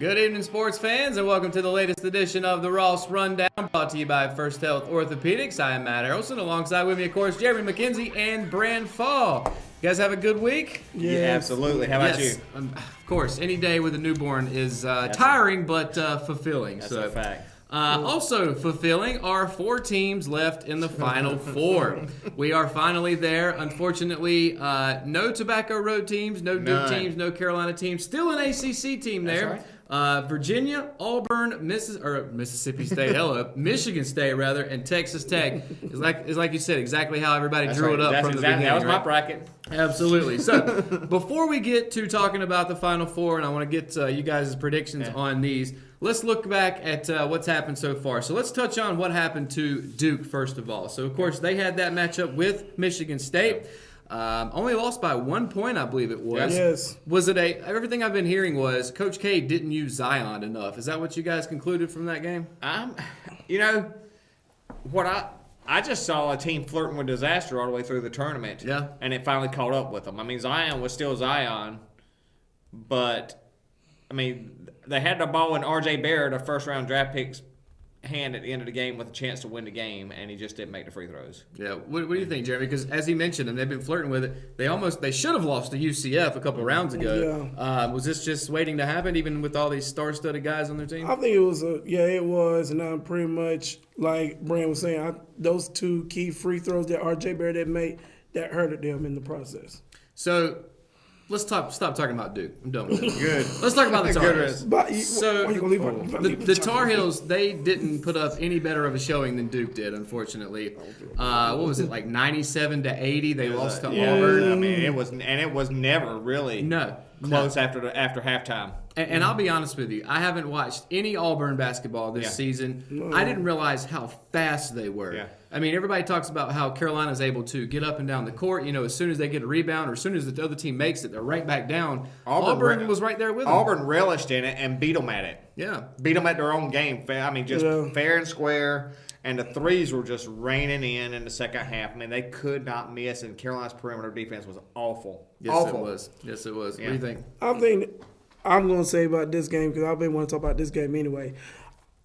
Good evening, sports fans, and welcome to the latest edition of the Ross Rundown, brought to you by First Health Orthopedics. I am Matt Harrelson, alongside with me, of course, Jeremy McKenzie and Brand Fall. You guys have a good week? Yeah, absolutely. How about you? Of course, any day with a newborn is tiring but fulfilling. That's a fact. Also fulfilling are 4 teams left in the Final Four. We are finally there. Unfortunately, no Tobacco Road teams, no Duke teams, no Carolina teams. Still an ACC team there. That's right. Virginia, Auburn, Mississippi State, Michigan State rather, and Texas Tech is like you said, exactly how everybody drew it up from the beginning. That was my right? bracket. Absolutely. So before we get to talking about the Final Four, and I want to get you guys' predictions on these, let's look back at what's happened so far. So let's touch on what happened to Duke first of all. So of course they had that matchup with Michigan State. Only lost by 1 point, I believe it was. Yes. Was it everything I've been hearing was Coach K didn't use Zion enough. Is that what you guys concluded from that game? I just saw a team flirting with disaster all the way through the tournament. Yeah. And it finally caught up with them. I mean, Zion was still Zion, but, I mean, they had the ball in R.J. Barrett, a first-round draft pick's hand at the end of the game with a chance to win the game, and he just didn't make the free throws. Yeah. What do you think, Jeremy? Because as he mentioned, and they've been flirting with it, they should have lost to UCF a couple rounds ago. Yeah. Was this just waiting to happen, even with all these star-studded guys on their team? I think it was, and I'm pretty much like Brand was saying. Those 2 key free throws that R.J. Barrett had made that hurted them in the process. So let's stop talking about Duke. I'm done with it. Good. Let's talk about the Tar Heels. But So why you gonna leave the Tar Heels, they didn't put up any better of a showing than Duke did, unfortunately. What was it, like 97-80? They lost to Auburn. I mean, it was never really close after halftime. And I'll be honest with you, I haven't watched any Auburn basketball this season. No. I didn't realize how fast they were. Yeah. I mean, everybody talks about how Carolina's able to get up and down the court. You know, as soon as they get a rebound or as soon as the other team makes it, they're right back down. Auburn was right there with them. Auburn relished in it and beat them at it. Yeah. Beat them at their own game. I mean, just fair and square. And the threes were just raining in the second half. I mean, they could not miss, and Carolina's perimeter defense was awful. It was. Yes, it was. Yeah. What do you think? I think I'm going to say about this game, because I've been wanting to talk about this game anyway.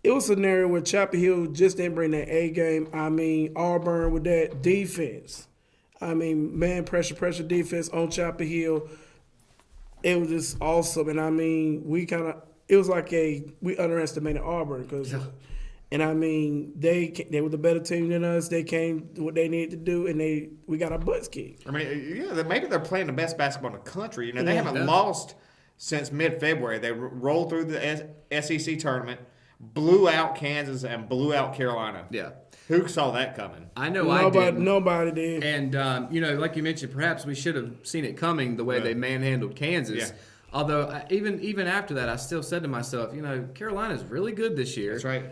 It was a scenario where Chapel Hill just didn't bring that A game. I mean, Auburn with that defense. I mean, man, pressure defense on Chapel Hill. It was just awesome. And I mean, it was like we underestimated Auburn because, and I mean, they were the better team than us. They came what they needed to do, and we got our butts kicked. I mean, maybe they're playing the best basketball in the country. You know, they haven't lost since mid-February. They rolled through the SEC tournament, blew out Kansas, and blew out Carolina. Yeah. Who saw that coming? I know I did. Nobody did. And, like you mentioned, perhaps we should have seen it coming the way they manhandled Kansas. Yeah. Although, even after that, I still said to myself, Carolina's really good this year. That's right.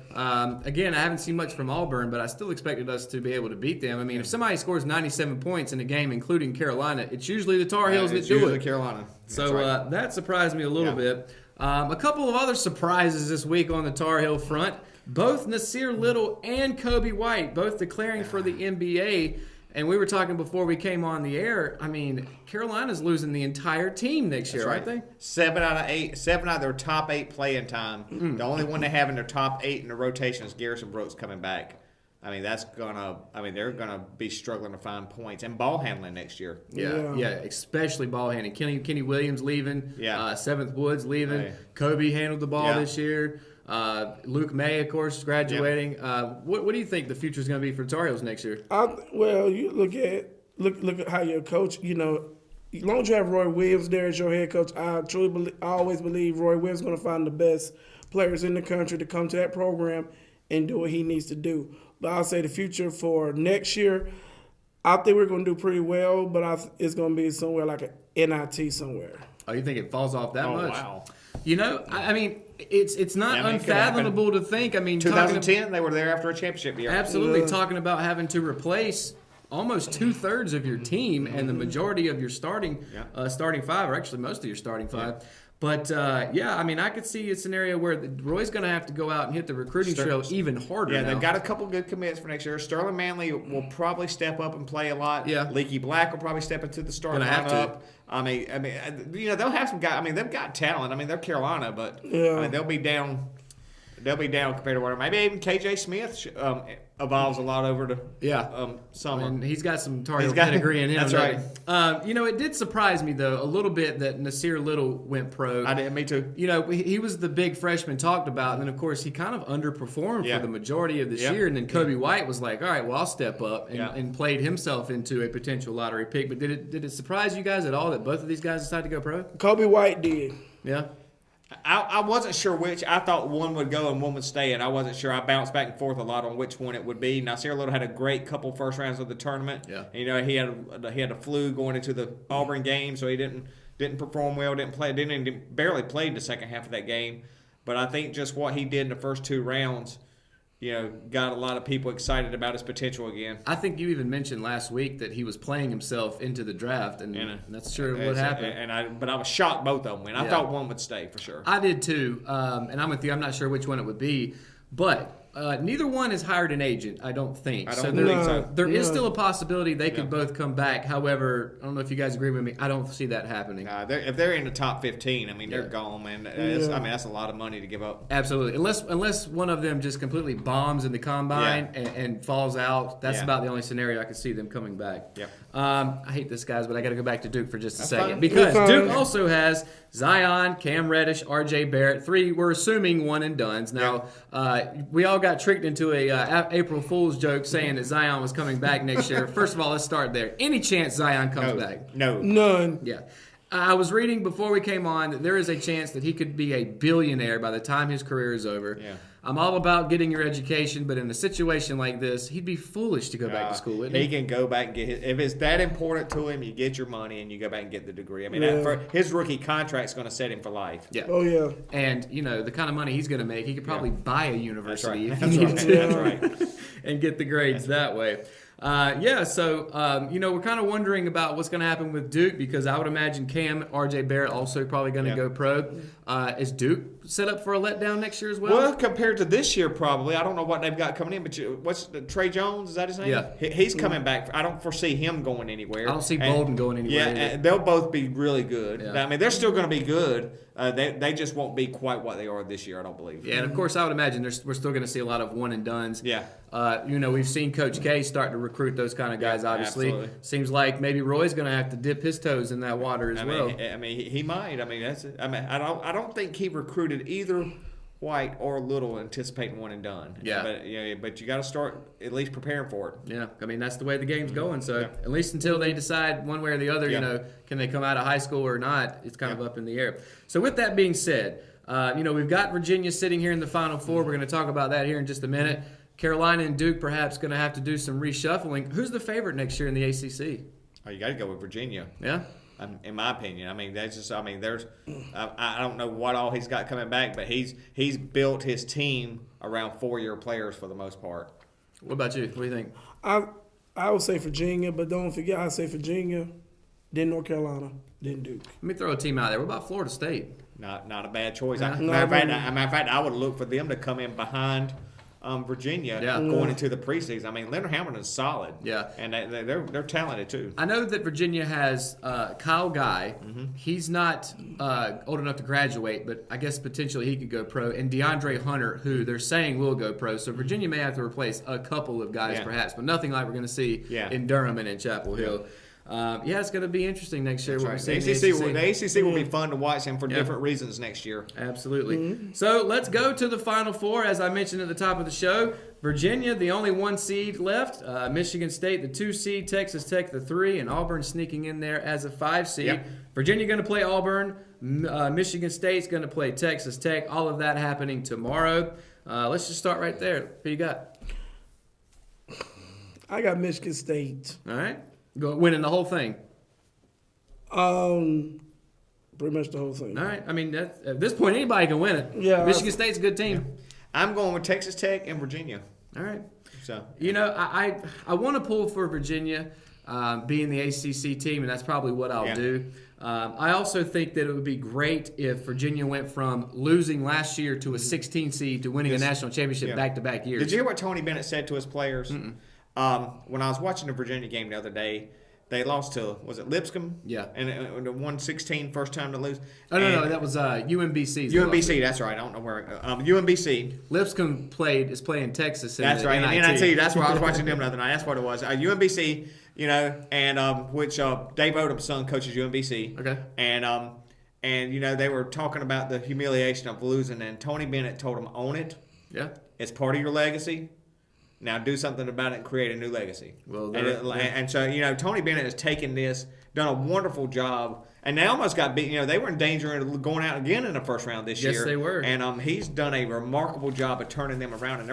Again, I haven't seen much from Auburn, but I still expected us to be able to beat them. I mean, if somebody scores 97 points in a game, including Carolina, it's usually the Tar Heels that do it. It's usually Carolina. So that surprised me a little bit. A couple of other surprises this week on the Tar Heel front. Both Nasir Little and Kobe White both declaring for the NBA. And we were talking before we came on the air. I mean, Carolina's losing the entire team next year, aren't they? 7 out of their top 8 playing time. The only one they have in their top 8 in the rotation is Garrison Brooks coming back. I mean, they're gonna be struggling to find points and ball handling next year. Yeah, especially ball handling. Kenny Williams leaving. Yeah. Seventh Woods leaving. Right. Kobe handled the ball this year. Luke May, of course, graduating. What do you think the future is going to be for Tar Heels next year? You look at how your coach. As long as you have Roy Williams there as your head coach, I always believe Roy Williams is going to find the best players in the country to come to that program and do what he needs to do. But I'll say the future for next year, I think we're going to do pretty well, but it's going to be somewhere like an NIT somewhere. Oh, you think it falls off that much? Wow. I mean, it's not unfathomable to think. I mean, 2010, they were there after a championship year. Absolutely, talking about having to replace almost 2/3 of your team and the majority of your starting five, or actually most of your starting five. But yeah, I mean, I could see a scenario where Roy's going to have to go out and hit the recruiting trail even harder. Yeah, now. they've got a couple good commits for next year. Sterling Manley will probably step up and play a lot. Yeah. Leaky Black will probably step into the starting Gonna have to. lineup. I mean, they'll have some guys. I mean, they've got talent. I mean, they're Carolina, but Yeah. I mean, they'll be down. They'll be down compared to what maybe even KJ Smith evolves a lot over to summer. And he's got some Tar Heel He's got- pedigree in him. that's doesn't right. he? It did surprise me though a little bit that Nasir Little went pro. I did. Me too. He was the big freshman talked about, and then of course he kind of underperformed Yeah. for the majority of this Yeah. year. And then Kobe White was like, "All right, well I'll step up," Yeah. and played himself into a potential lottery pick. But did it surprise you guys at all that both of these guys decided to go pro? Kobe White did. Yeah. I wasn't sure which. I thought one would go and one would stay, and I wasn't sure. I bounced back and forth a lot on which one it would be. Nasir Little had a great couple first rounds of the tournament. Yeah. And, he had a flu going into the Auburn game, so he didn't perform well. Barely played the second half of that game. But I think just what he did in the first two rounds, got a lot of people excited about his potential again. I think you even mentioned last week that he was playing himself into the draft, and that's sure what happened. But I was shocked both of them went. I thought one would stay for sure. I did too, and I'm with you. I'm not sure which one it would be, but neither one has hired an agent, I don't think. I don't think so. There is still a possibility they could both come back. However, I don't know if you guys agree with me. I don't see that happening. If they're in the top 15, I mean, they're gone, man. That's a lot of money to give up. Absolutely. Unless one of them just completely bombs in the combine and falls out. That's about the only scenario I could see them coming back. Yeah. I hate this, guys, but I got to go back to Duke for just a second. fine. Because You're fine. Duke also has Zion, Cam Reddish, R.J. Barrett. 3, we're assuming one and dones. Now, we all got tricked into a April Fool's joke saying that Zion was coming back next year. First of all, let's start there. Any chance Zion comes back? No. None. Yeah. I was reading before we came on that there is a chance that he could be a billionaire by the time his career is over. Yeah. I'm all about getting your education, but in a situation like this, he'd be foolish to go back to school, wouldn't He he? can go back and get his. If it's that important to him, you get your money and you go back and get the degree. I mean, his rookie contract's going to set him for life. Yeah. Oh yeah. And, the kind of money he's going to make, he could probably buy a university if he That's needed right. to. That's right. And get the grades that way. So we're kind of wondering about what's going to happen with Duke because I would imagine Cam, R.J. Barrett also probably going to go pro. Is Duke set up for a letdown next year as well? Well, compared to this year, probably. I don't know what they've got coming in, but what's Trey Jones? Is that his name? Yeah. He's coming back. I don't foresee him going anywhere. I don't see Bolden going anywhere Yeah, either. and they'll both be really good. Yeah. I mean, they're still going to be good. They just won't be quite what they are this year, I don't believe. Yeah, and of course, I would imagine we're still going to see a lot of one and dones. Yeah. We've seen Coach K start to recruit those kind of guys. Obviously, absolutely. Seems like maybe Roy's going to have to dip his toes in that water as well. I mean, he might. I mean, I don't think he recruited either White or Little anticipating one and done. Yeah. But you got to start at least preparing for it. Yeah, I mean that's the way the game's going. So at least until they decide one way or the other, can they come out of high school or not? It's kind of up in the air. So with that being said, we've got Virginia sitting here in the Final Four. We're going to talk about that here in just a minute. Carolina and Duke perhaps going to have to do some reshuffling. Who's the favorite next year in the ACC? Oh, you got to go with Virginia. Yeah. In my opinion, I mean that's just. I mean, there's. I don't know what all he's got coming back, but he's built his team around 4-year players for the most part. What about you? What do you think? I would say Virginia, but don't forget I say Virginia, then North Carolina, then Duke. Let me throw a team out there. What about Florida State? Not a bad choice. Yeah. Matter of fact, I would look for them to come in behind Virginia going into the preseason. I mean, Leonard Hamilton is solid. Yeah. And they're talented too. I know that Virginia has Kyle Guy. Mm-hmm. He's not old enough to graduate, but I guess potentially he could go pro. And DeAndre Hunter, who they're saying will go pro. So Virginia may have to replace a couple of guys perhaps, but nothing like we're going to see in Durham and in Chapel Hill. It's going to be interesting next year. That's What right. we see The ACC will be fun to watch and for different reasons next year. Absolutely. So let's go to the Final Four. As I mentioned at the top of the show, Virginia, the only 1 seed left. Michigan State, the 2 seed. Texas Tech, the 3. And Auburn sneaking in there as a 5 seed. Yep. Virginia going to play Auburn. Michigan State's going to play Texas Tech. All of that happening tomorrow. Let's just start right there. Who you got? I got Michigan State. All right. Winning the whole thing. Pretty much the whole thing. All right. I mean, at this point, anybody can win it. Yeah. Michigan State's a good team. I'm going with Texas Tech and Virginia. All right. So I want to pull for Virginia being the ACC team, and that's probably what I'll do. I also think that it would be great if Virginia went from losing last year to a 16 seed to winning a national championship back-to-back years. Did you hear what Tony Bennett said to his players? When I was watching the Virginia game the other day, they lost to, was it Lipscomb? Yeah. And won 16, first time to lose. Oh, no, that was UMBC. UMBC, that's right. I don't know where. UMBC. Lipscomb is playing Texas. That's right. And NIT. That's why I was watching them the other night. That's what it was. UMBC, and which Dave Odom's son coaches UMBC. Okay. And they were talking about the humiliation of losing, and Tony Bennett told them, own it. Yeah. It's part of your legacy. Now do something about it and create a new legacy. Well, and so Tony Bennett has taken this, done a wonderful job, and they almost got beat. They were in danger of going out again in the first round this year. Yes, they were. And he's done a remarkable job of turning them around.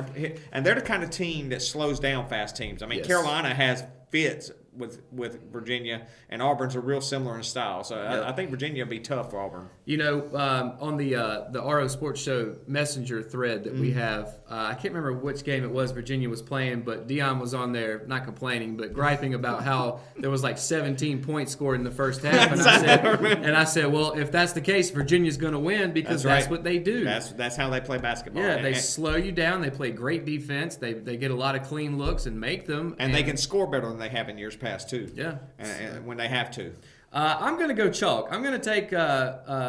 And they're the kind of team that slows down fast teams. I mean, Yes. Carolina has fits with Virginia, and Auburn's are real similar in style. So I think Virginia will be tough for Auburn. On the RO Sports Show Messenger thread that we have, I can't remember which game it was Virginia was playing, but Dion was on there, not complaining, but griping about how there was like 17 points scored in the first half. And I said, well, if that's the case, Virginia's going to win because that's what they do. That's how they play basketball. Yeah, they slow you down. They play great defense. They get a lot of clean looks and make them. And they can score better than they have in years past, too. Yeah. And when they have to. I'm going to go chalk. I'm going to take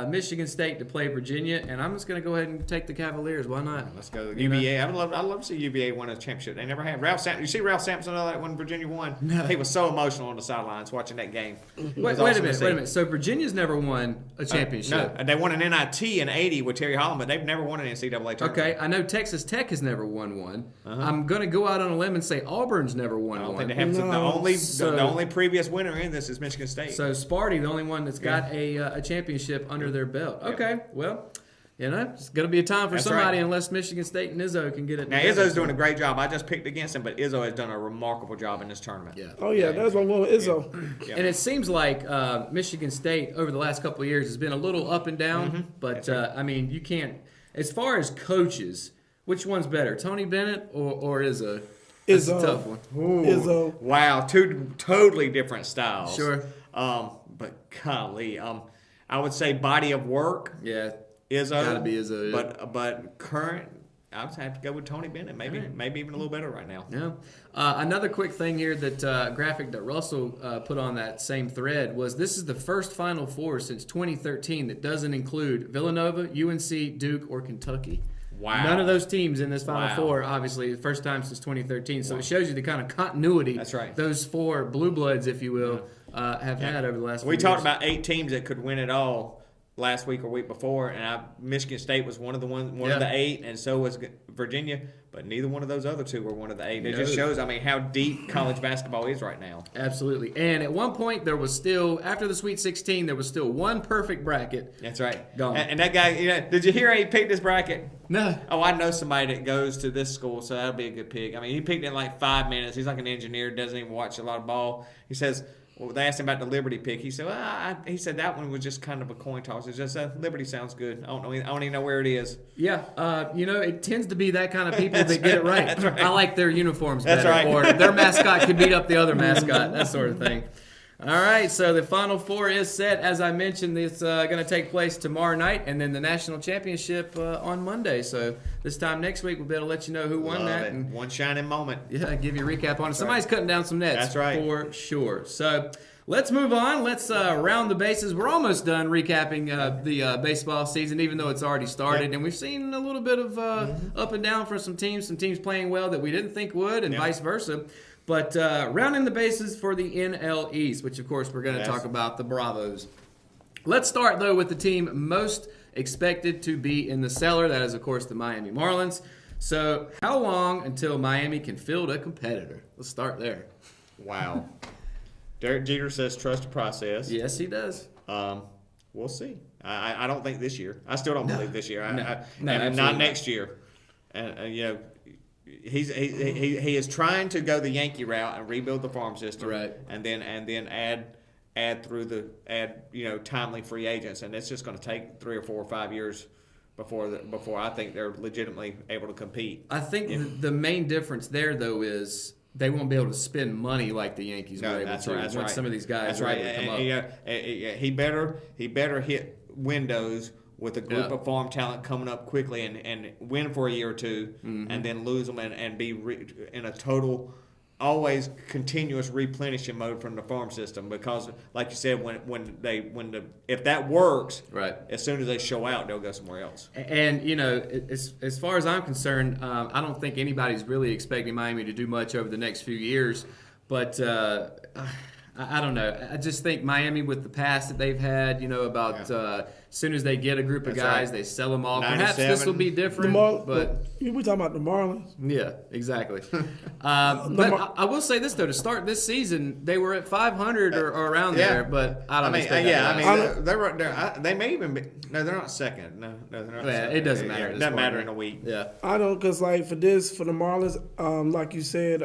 Michigan State to play Virginia, and I'm just going to go ahead and take the Cavaliers. Why not? Let's go UVA. I'd love to see UVA win a championship. They never have. You see Ralph Sampson all that when Virginia won? No. He was so emotional on the sidelines watching that game. Wait a minute. So Virginia's never won a championship. No, they won an NIT in '80 with Terry Holland, but they've never won an NCAA tournament. Okay, I know Texas Tech has never won one. I'm going to go out on a limb and say Auburn's never won I don't one. think they have. No. The only previous winner in this is Michigan State. So Sparty, the only one that's got a championship under their belt. Okay, well, it's going to be a time for somebody unless Michigan State and Izzo can get it. Now together. Izzo's doing a great job. I just picked against him, but Izzo has done a remarkable job in this tournament. Yeah. Oh, yeah, that's what I'm going with Izzo. Yeah. And it seems like Michigan State over the last couple of years has been a little up and down. But, you can't – as far as coaches, which one's better, Tony Bennett or Izzo? It's a tough one. Izzo. Wow, two totally different styles. Sure. But golly, I would say body of work. Yeah. Izzo. Gotta be Izzo. Yeah. But current, I would have to go with Tony Bennett. Maybe even a little better right now. Yeah. Another quick thing here that graphic that Russell put on that same thread was this is the first Final Four since 2013 that doesn't include Villanova, UNC, Duke, or Kentucky. Wow. None of those teams in this Final Four, obviously, the first time since 2013. So it shows you the kind of continuity those four blue bloods, if you will, have had over the last few years. We talked about 8 teams that could win it all last week or week before, and Michigan State was one of the 8, and so was Virginia. But neither one of those other 2 were one of the 8. It just shows, how deep college basketball is right now. Absolutely. And at one point, there was still, after the Sweet 16, there was still one perfect bracket. That's right. Gone. And that guy, did you hear he picked this bracket? No. Oh, I know somebody that goes to this school, so that'll be a good pick. He picked it in like 5 minutes. He's like an engineer, doesn't even watch a lot of ball. He says, well, they asked him about the Liberty pick. He said, he said that one was just kind of a coin toss. It's just Liberty sounds good. I don't even know where it is. Yeah, it tends to be that kind of people that get it right. That's right. I like their uniforms better, That's right. or their mascot could beat up the other mascot, that sort of thing. All right, so the Final Four is set. As I mentioned, it's going to take place tomorrow night, and then the national championship on Monday. So this time next week, we'll be able to let you know who won that. And one shining moment. yeah, give you a recap on it. Somebody's cutting down some nets. That's right. For sure. So let's move on. Let's round the bases. We're almost done recapping the baseball season, even though it's already started. Yep. And we've seen a little bit of up and down for some teams playing well that we didn't think would, and vice versa. But rounding the bases for the NL East, which, of course, we're going to talk about the Bravos. Let's start, though, with the team most expected to be in the cellar. That is, of course, the Miami Marlins. So how long until Miami can field a competitor? Let's start there. Wow. Derek Jeter says trust the process. Yes, he does. We'll see. I don't think this year. I still don't believe this year. No, not next year. And he is trying to go the Yankee route and rebuild the farm system, right? And then add timely free agents, and it's just going to take 3 or 4 or 5 years before I think they're legitimately able to compete. I think the main difference there, though, is they won't be able to spend money like the Yankees were able to once some of these guys are able to come up. He better hit windows with a group of farm talent coming up quickly and win for a year or two, and then lose them and be in a total, always continuous replenishing mode from the farm system. Because, like you said, if that works, right, as soon as they show out, they'll go somewhere else. And as far as I'm concerned, I don't think anybody's really expecting Miami to do much over the next few years, but. I don't know. I just think Miami, with the past that they've had, about as soon as they get a group of guys, they sell them off. Perhaps this will be different. But we talking about the Marlins. Yeah, exactly. But I will say this though: to start this season, they were at 500 or around there. But I don't. They're right there. They may even be. No, they're not second. No, they're not. Second. It doesn't matter. It doesn't matter in a week. Yeah, I don't, because for the Marlins, like you said,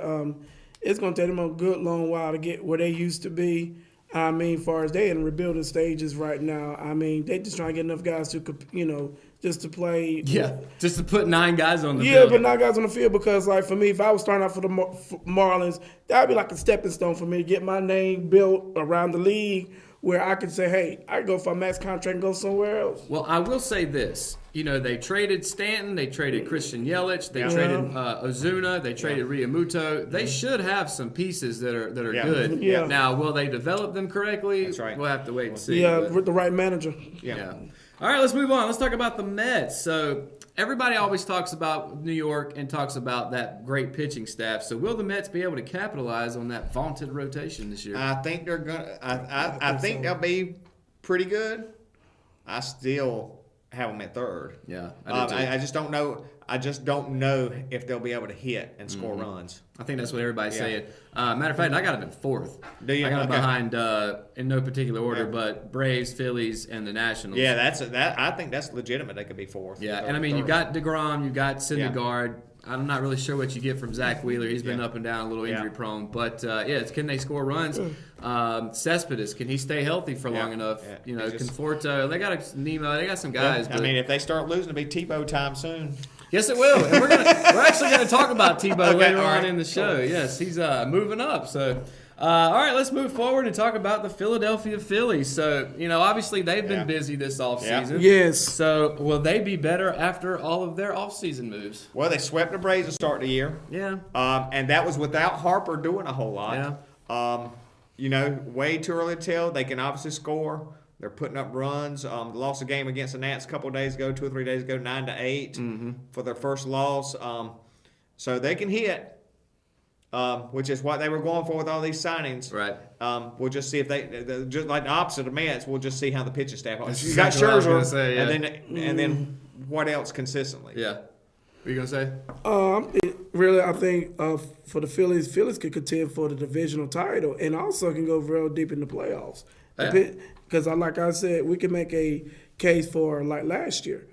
it's going to take them a good long while to get where they used to be. I mean, far as they in rebuilding stages right now. I mean, they just trying to get enough guys to, just to play. Yeah, just to put 9 guys on the field. Yeah, but 9 guys on the field because, for me, if I was starting out for the Marlins, that would be like a stepping stone for me to get my name built around the league where I could say, hey, I could go for a max contract and go somewhere else. Well, I will say this. They traded Stanton, they traded Christian Yelich, they traded Ozuna, they traded Realmuto. They should have some pieces that are good. Yeah. Now, will they develop them correctly? That's right. We'll have to wait and see. Yeah, with the right manager. Yeah. All right, let's move on. Let's talk about the Mets. So everybody always talks about New York and talks about that great pitching staff. So will the Mets be able to capitalize on that vaunted rotation this year? I think they're gonna. I think they'll be pretty good. I still have them at third. Yeah, I just don't know. I just don't know if they'll be able to hit and score runs. I think that's what everybody's saying. Matter of fact, I got them in fourth. Do you? I got them behind, in no particular order, but Braves, Phillies, and the Nationals. Yeah, I think that's legitimate. They could be fourth. Yeah, and I mean, you got DeGrom, you got Syndergaard. I'm not really sure what you get from Zach Wheeler. He's been up and down, a little injury prone. But, can they score runs? Cespedes, can he stay healthy for long enough? Conforto, they got Nemo, they got some guys. I mean, if they start losing, it'll be Tebow time soon. Yes, it will. And we're actually going to talk about Tebow later on in the show. Yes, he's moving up. So, all right, let's move forward and talk about the Philadelphia Phillies. So, obviously they've been busy this offseason. Yeah. Yes. So, will they be better after all of their offseason moves? Well, they swept the Braves to start the year. Yeah. And that was without Harper doing a whole lot. Yeah. Way too early to tell. They can obviously score. They're putting up runs. They lost a game against the Nats a couple of days ago, 2 or 3 days ago, 9-8 for their first loss. So they can hit. Which is what they were going for with all these signings. Right. We'll just see if they just like the opposite of Mets. We'll just see how the pitching staff. You That's got exactly what I was Scherzer, gonna say, and then what else consistently? Yeah. What are you gonna say? I think for the Phillies could contend for the divisional title and also can go real deep in the playoffs. Because, like I said, we can make a case for like last year.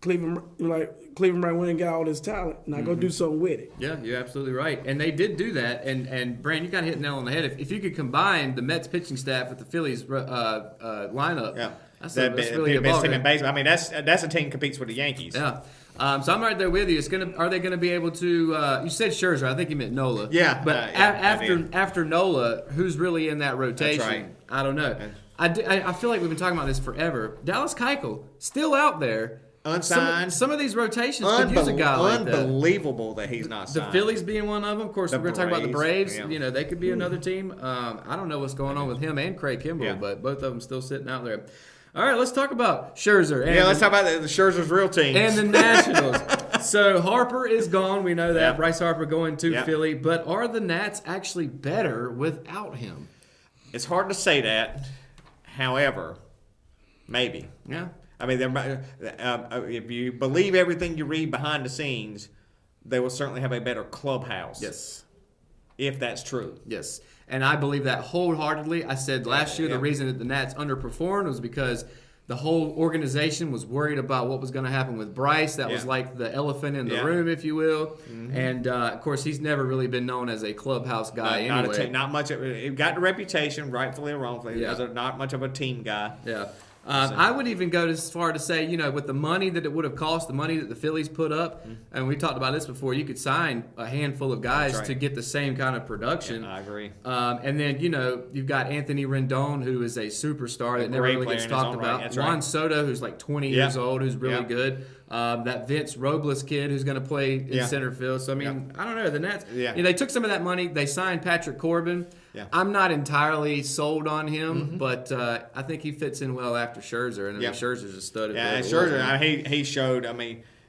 Cleveland right went and got all this talent. Now go do something with it. Yeah, you're absolutely right. And they did do that. And Brand, you kind of hit the nail on the head. If you could combine the Mets pitching staff with the Phillies lineup, that's really a ball game. I mean, that's a team that competes with the Yankees. Yeah. So I'm right there with you. Are they going to be able to? You said Scherzer. I think you meant Nola. Yeah. But after Nola, who's really in that rotation? That's right. I don't know. I feel like we've been talking about this forever. Dallas Keuchel still out there. Unsigned. Some of these rotations could use a guy like that. Unbelievable that he's not signed. The Phillies being one of them. Of course, we're going to talk about the Braves. Yeah. They could be another team. I don't know what's going on with him and Craig Kimbrell, but both of them still sitting out there. All right, let's talk about Scherzer. Let's talk about the Scherzer's real team. And the Nationals. So Harper is gone. We know that. Yeah. Bryce Harper going to Philly. But are the Nats actually better without him? It's hard to say that. However, maybe. Yeah. I mean, if you believe everything you read behind the scenes, they will certainly have a better clubhouse. Yes. If that's true. Yes. And I believe that wholeheartedly. I said last year the reason that the Nats underperformed was because the whole organization was worried about what was going to happen with Bryce. That was like the elephant in the room, if you will. Mm-hmm. And, of course, he's never really been known as a clubhouse guy anyway. Not much. He got the reputation, rightfully or wrongfully, as not much of a team guy. Yeah. I would even go as far to say, with the money that it would have cost, the money that the Phillies put up, and we talked about this before, you could sign a handful of guys to get the same kind of production. Yeah, I agree. And then, you've got Anthony Rendon, who is a superstar that never really gets talked about. That's Juan right. Soto, who's like 20 years old, who's really good. That Vince Robles kid who's going to play in center field. So, I don't know. The Nets, they took some of that money. They signed Patrick Corbin. Yeah. I'm not entirely sold on him, but I think he fits in well after Scherzer. And Scherzer's a stud. Yeah, and Scherzer, he showed,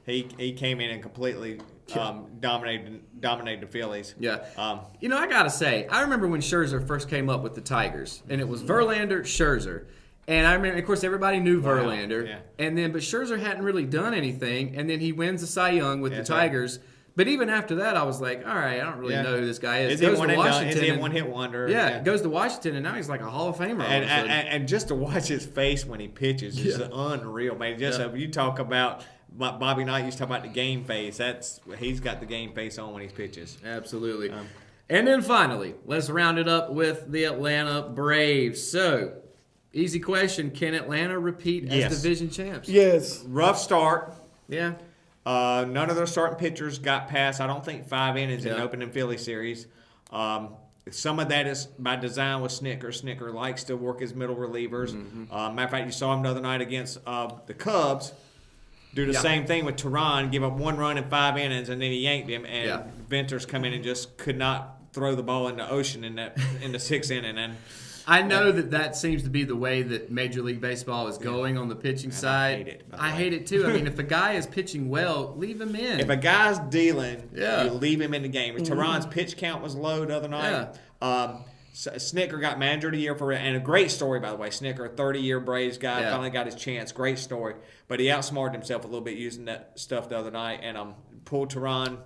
he came in and completely dominated the Phillies. Yeah. I got to say, I remember when Scherzer first came up with the Tigers, and it was Verlander, Scherzer. And I remember, of course, everybody knew Verlander. Yeah. But Scherzer hadn't really done anything, and then he wins the Cy Young with the Tigers. Right. But even after that, I was like, all right, I don't really know who this guy is. Is he a one-hit wonder? Yeah, goes to Washington, and now he's like a Hall of Famer. And just to watch his face when he pitches is unreal, man. You talk about Bobby Knight used to talk about the game face. He's got the game face on when he pitches. Absolutely. And then finally, let's round it up with the Atlanta Braves. So, easy question: can Atlanta repeat as division champs? Yes. Rough start. Yeah. None of their starting pitchers got past, I don't think, 5 innings in the opening Philly series. Some of that is by design with Snicker. Snicker likes to work his middle relievers. Matter of fact, you saw him the other night against the Cubs do the same thing with Tehran, give up 1 run in 5 innings, and then he yanked him. And Venters come in and just could not throw the ball in the ocean in the 6th inning. And I know that seems to be the way that Major League Baseball is going on the pitching side. I hate it too. I mean, if a guy is pitching well, leave him in. If a guy's dealing, you leave him in the game. Tehran's pitch count was low the other night. Snicker got manager of the year and a great story, by the way. Snicker, a 30-year Braves guy, finally got his chance. Great story. But he outsmarted himself a little bit using that stuff the other night and pulled Tehran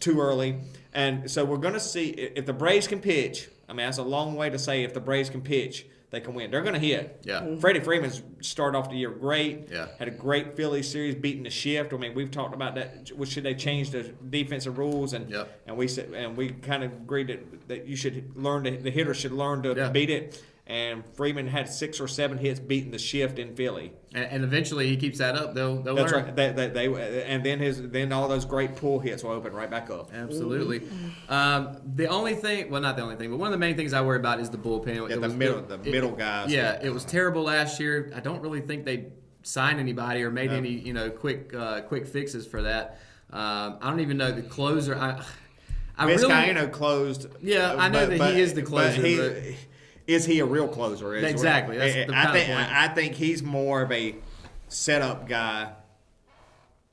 too early. And so we're going to see if the Braves can pitch. I mean, that's a long way to say if the Braves can pitch, they can win. They're going to hit. Yeah. Freddie Freeman's started off the year great. Yeah. Had a great Phillies series, beating the shift. I mean, we've talked about that. Should they change the defensive rules? And we kind of agreed that you should learn the hitter should learn to beat it. And Freeman had 6 or 7 hits beating the shift in Philly. And eventually he keeps that up. They'll That's learn. Right. And then all those great pull hits will open right back up. Absolutely. The only thing, well, not the only thing, but one of the main things I worry about is the bullpen. The middle guys. Yeah, it was terrible last year. I don't really think they signed anybody or made any quick fixes for that. I don't even know the closer. Vizcaino closed. Yeah, I know that he is the closer. Is he a real closer? Exactly. That's the kind of point. I think he's more of a setup guy.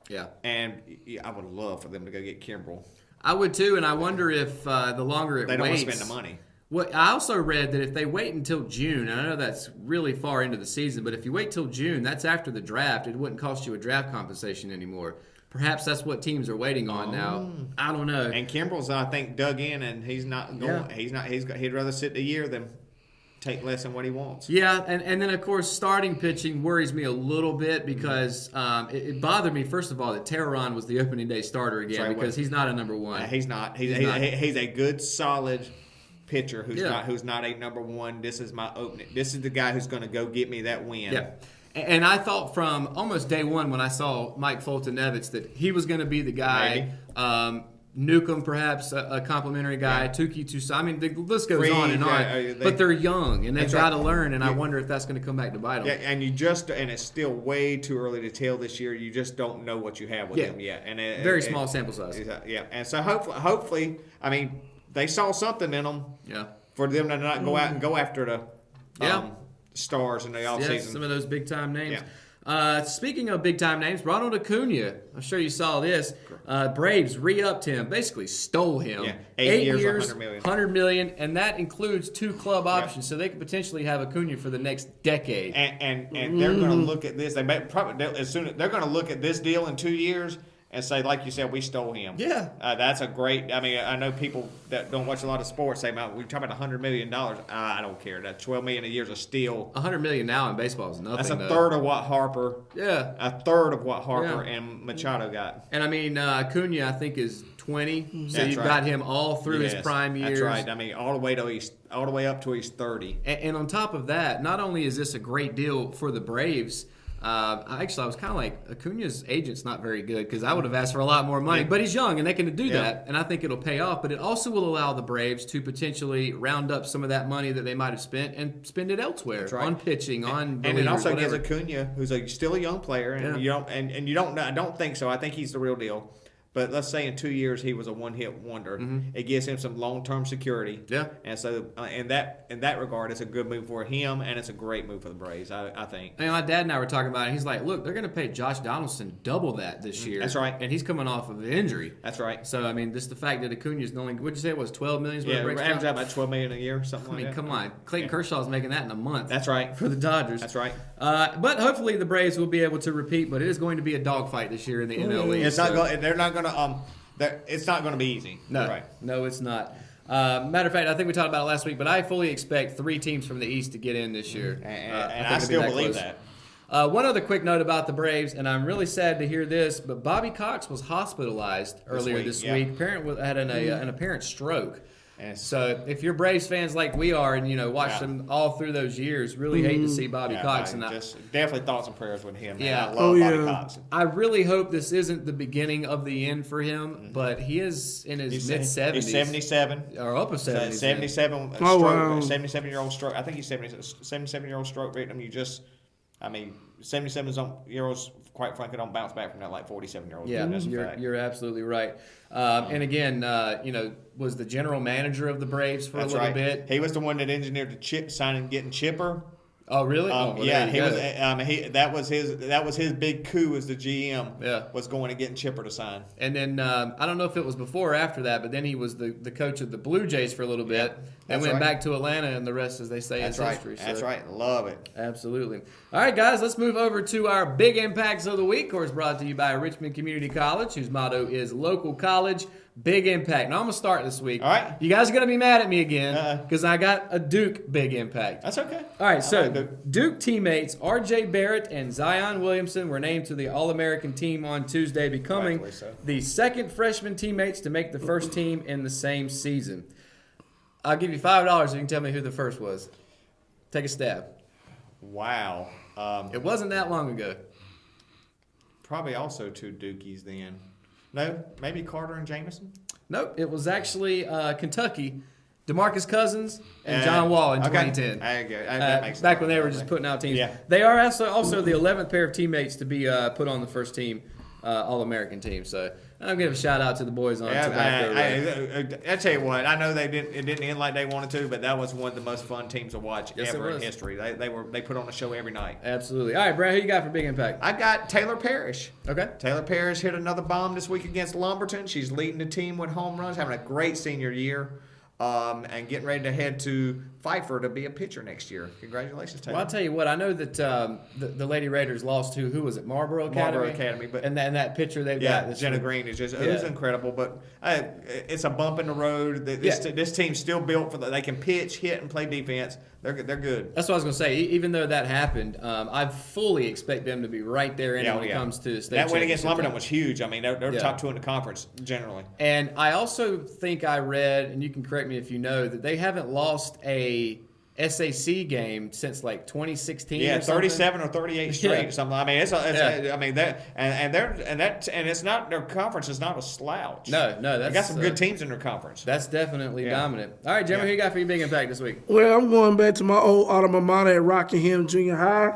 Yeah. And I would love for them to go get Kimbrel. I would too, and I wonder if the longer it waits. They don't want to spend the money. Well, I also read that if they wait until June, and I know that's really far into the season, but if you wait till June, that's after the draft. It wouldn't cost you a draft compensation anymore. Perhaps that's what teams are waiting on now. I don't know. And Kimbrel's, I think, dug in, and he's not going. Yeah. He'd rather sit the year than take less than what he wants. Yeah, and then, of course, starting pitching worries me a little bit because it bothered me, first of all, that Tehran was the opening day starter again because he's not a number one. He's not. He's a good, solid pitcher who's not a number one. This is my opening. This is the guy who's going to go get me that win. Yeah. And I thought from almost day one when I saw Mike Fulton-Evans that he was going to be the guy. Newcomb, perhaps a complimentary guy. Touki Toussaint. I mean, the list goes on and on. But they're young, and they've got to learn, and I wonder if that's going to come back to bite them. Yeah, and it's still way too early to tell this year. You just don't know what you have with them yet. And very small sample size. Yeah, and so hopefully, I mean, they saw something in them for them to not go out and go after the stars in the offseason. Yeah, some of those big-time names. Yeah. Speaking of big-time names, Ronald Acuna, I'm sure you saw this. Braves re-upped him, basically stole him. Yeah, 8 years, $100 million, and that includes 2 club options, so they could potentially have Acuna for the next decade. And they're going to look at this. They're going to look at this deal in 2 years and say, like you said, we stole him. Yeah. That's a great. I mean, I know people that don't watch a lot of sports say, "We're talking about $100 million." I don't care. That $12 million a year is a steal. $100 million now in baseball is nothing. That's a though. third of what Harper. Yeah. A third of what Harper Yeah. and Machado got. And I mean, Acuna, I think, is 20. So That's you've right. got him all through his Yes, prime years. That's right. I mean, all the way up to he's 30. And on top of that, not only is this a great deal for the Braves, I was kind of like, Acuna's agent's not very good because I would have asked for a lot more money. Yeah. But he's young and they can do Yeah. that, and I think it'll pay off. But it also will allow the Braves to potentially round up some of that money that they might have spent and spend it elsewhere That's right. on pitching, on And it relievers, also whatever. gives Acuna, who's still a young player, and Yeah. you don't know. I don't think so. I think he's the real deal. But let's say in 2 years he was a one-hit wonder. It gives him some long-term security. Yeah. And so in that regard, it's a good move for him, and it's a great move for the Braves. I think. And my dad and I were talking about it. He's like, look, they're going to pay Josh Donaldson double that this year. That's right. And he's coming off of an injury. That's right. So, I mean, just the fact that Acuna's only, what'd you say it was, $12 million? is what it Yeah, breaks average down? out about $12 million a year, something I like mean, that. come on. Clayton Kershaw's making that in a month. That's right. For the Dodgers. That's right. But hopefully the Braves will be able to repeat, but it is going to be a dogfight this year in the NL East. It's not so- going. They're not going to. It's not going to be easy. No, You're right. no, it's not. Matter of fact, I think we talked about it last week, but I fully expect 3 teams from the East to get in this year. And think I it'll be still that believe close. that. One other quick note about the Braves, and I'm really sad to hear this, but Bobby Cox was hospitalized earlier this week, yeah. week. Apparently had an apparent stroke. Yes. So if you're Braves fans like we are, and watched Yeah. them all through those years, really hate to see Bobby Yeah, Cox. I And just definitely thoughts and prayers with him. Man. Yeah. I love Oh, Bobby yeah. Cox. I really hope this isn't the beginning of the end for him, but he is in his mid 70s. He's 77. or upper 70s. 77. Oh, stroke, wow. 77-year-old stroke. I think he's 77-year-old stroke victim. 77-year-olds, quite frankly, don't bounce back from that like 47-year-olds. Yeah, That's a fact. you're absolutely right. And again, was the general manager of the Braves for That's a little right. bit. He was the one that engineered the chip signing, getting Chipper. Oh, really? Well, Yeah, there he you was. go. That was his big coup as the GM. Yeah. Was going and getting Chipper to sign. And then I don't know if it was before or after that, but then he was the coach of the Blue Jays for a little bit. Yeah, and that's went right. back to Atlanta, and the rest, as they say, That's is right. history. So. That's right. Love it. Absolutely. All right, guys, let's move over to our big impacts of the week. Of course, brought to you by Richmond Community College, whose motto is local college, big impact. Now, I'm going to start this week. All right. You guys are going to be mad at me again because I got a Duke big impact. That's okay. All right, I so like Duke. Duke teammates R.J. Barrett and Zion Williamson were named to the All-American team on Tuesday, becoming Rightfully so. the second freshman teammates to make the first team in the same season. I'll give you $5 if you can tell me who the first was. Take a stab. Wow. It wasn't that long ago. Probably also 2 Dukies then. No, maybe Carter and Jameson. Nope, it was actually Kentucky, DeMarcus Cousins and John Wall in 2010. There you go. That makes Back sense. when they were just putting out teams. Yeah. They are also the 11th pair of teammates to be put on the first team All-American team. So I'll give a shout out to the boys on Tobacco Road. I tell you what, I know it didn't end like they wanted to, but that was one of the most fun teams to watch Yes, it ever in was. history. They put on a show every night. Absolutely. All right, Brad, who you got for big impact? I got Taylor Parrish. Okay. Taylor Parrish hit another bomb this week against Lumberton. She's leading the team with home runs, having a great senior year, and getting ready to head to Pfeiffer to be a pitcher next year. Congratulations, Taylor. Well, I'll tell you what. I know that the Lady Raiders lost to who was it? Marlboro Academy. Marlboro Academy, but and that pitcher they've yeah, got. This Jenna year. Green is just Yeah. it's incredible. But it's a bump in the road. This team's still built for they can pitch, hit, and play defense. They're good. That's what I was going to say. Even though that happened, I fully expect them to be right there in it when it comes to state that win against championship Lumberton time. was huge. I mean, they're the Yeah. top 2 in the conference generally. And I also think I read, and you can correct me if you know, that they haven't lost a SAC game since like 2016. Yeah, or something. 37 or 38 straight Yeah. or something. I mean, Yeah. I mean that, and it's not their conference is not a slouch. No, They that's got some good teams in their conference. That's definitely Yeah. dominant. All right, Jeremy, Yeah. who you got for your big impact this week? Well, I'm going back to my old alma mater at Rockingham Junior High,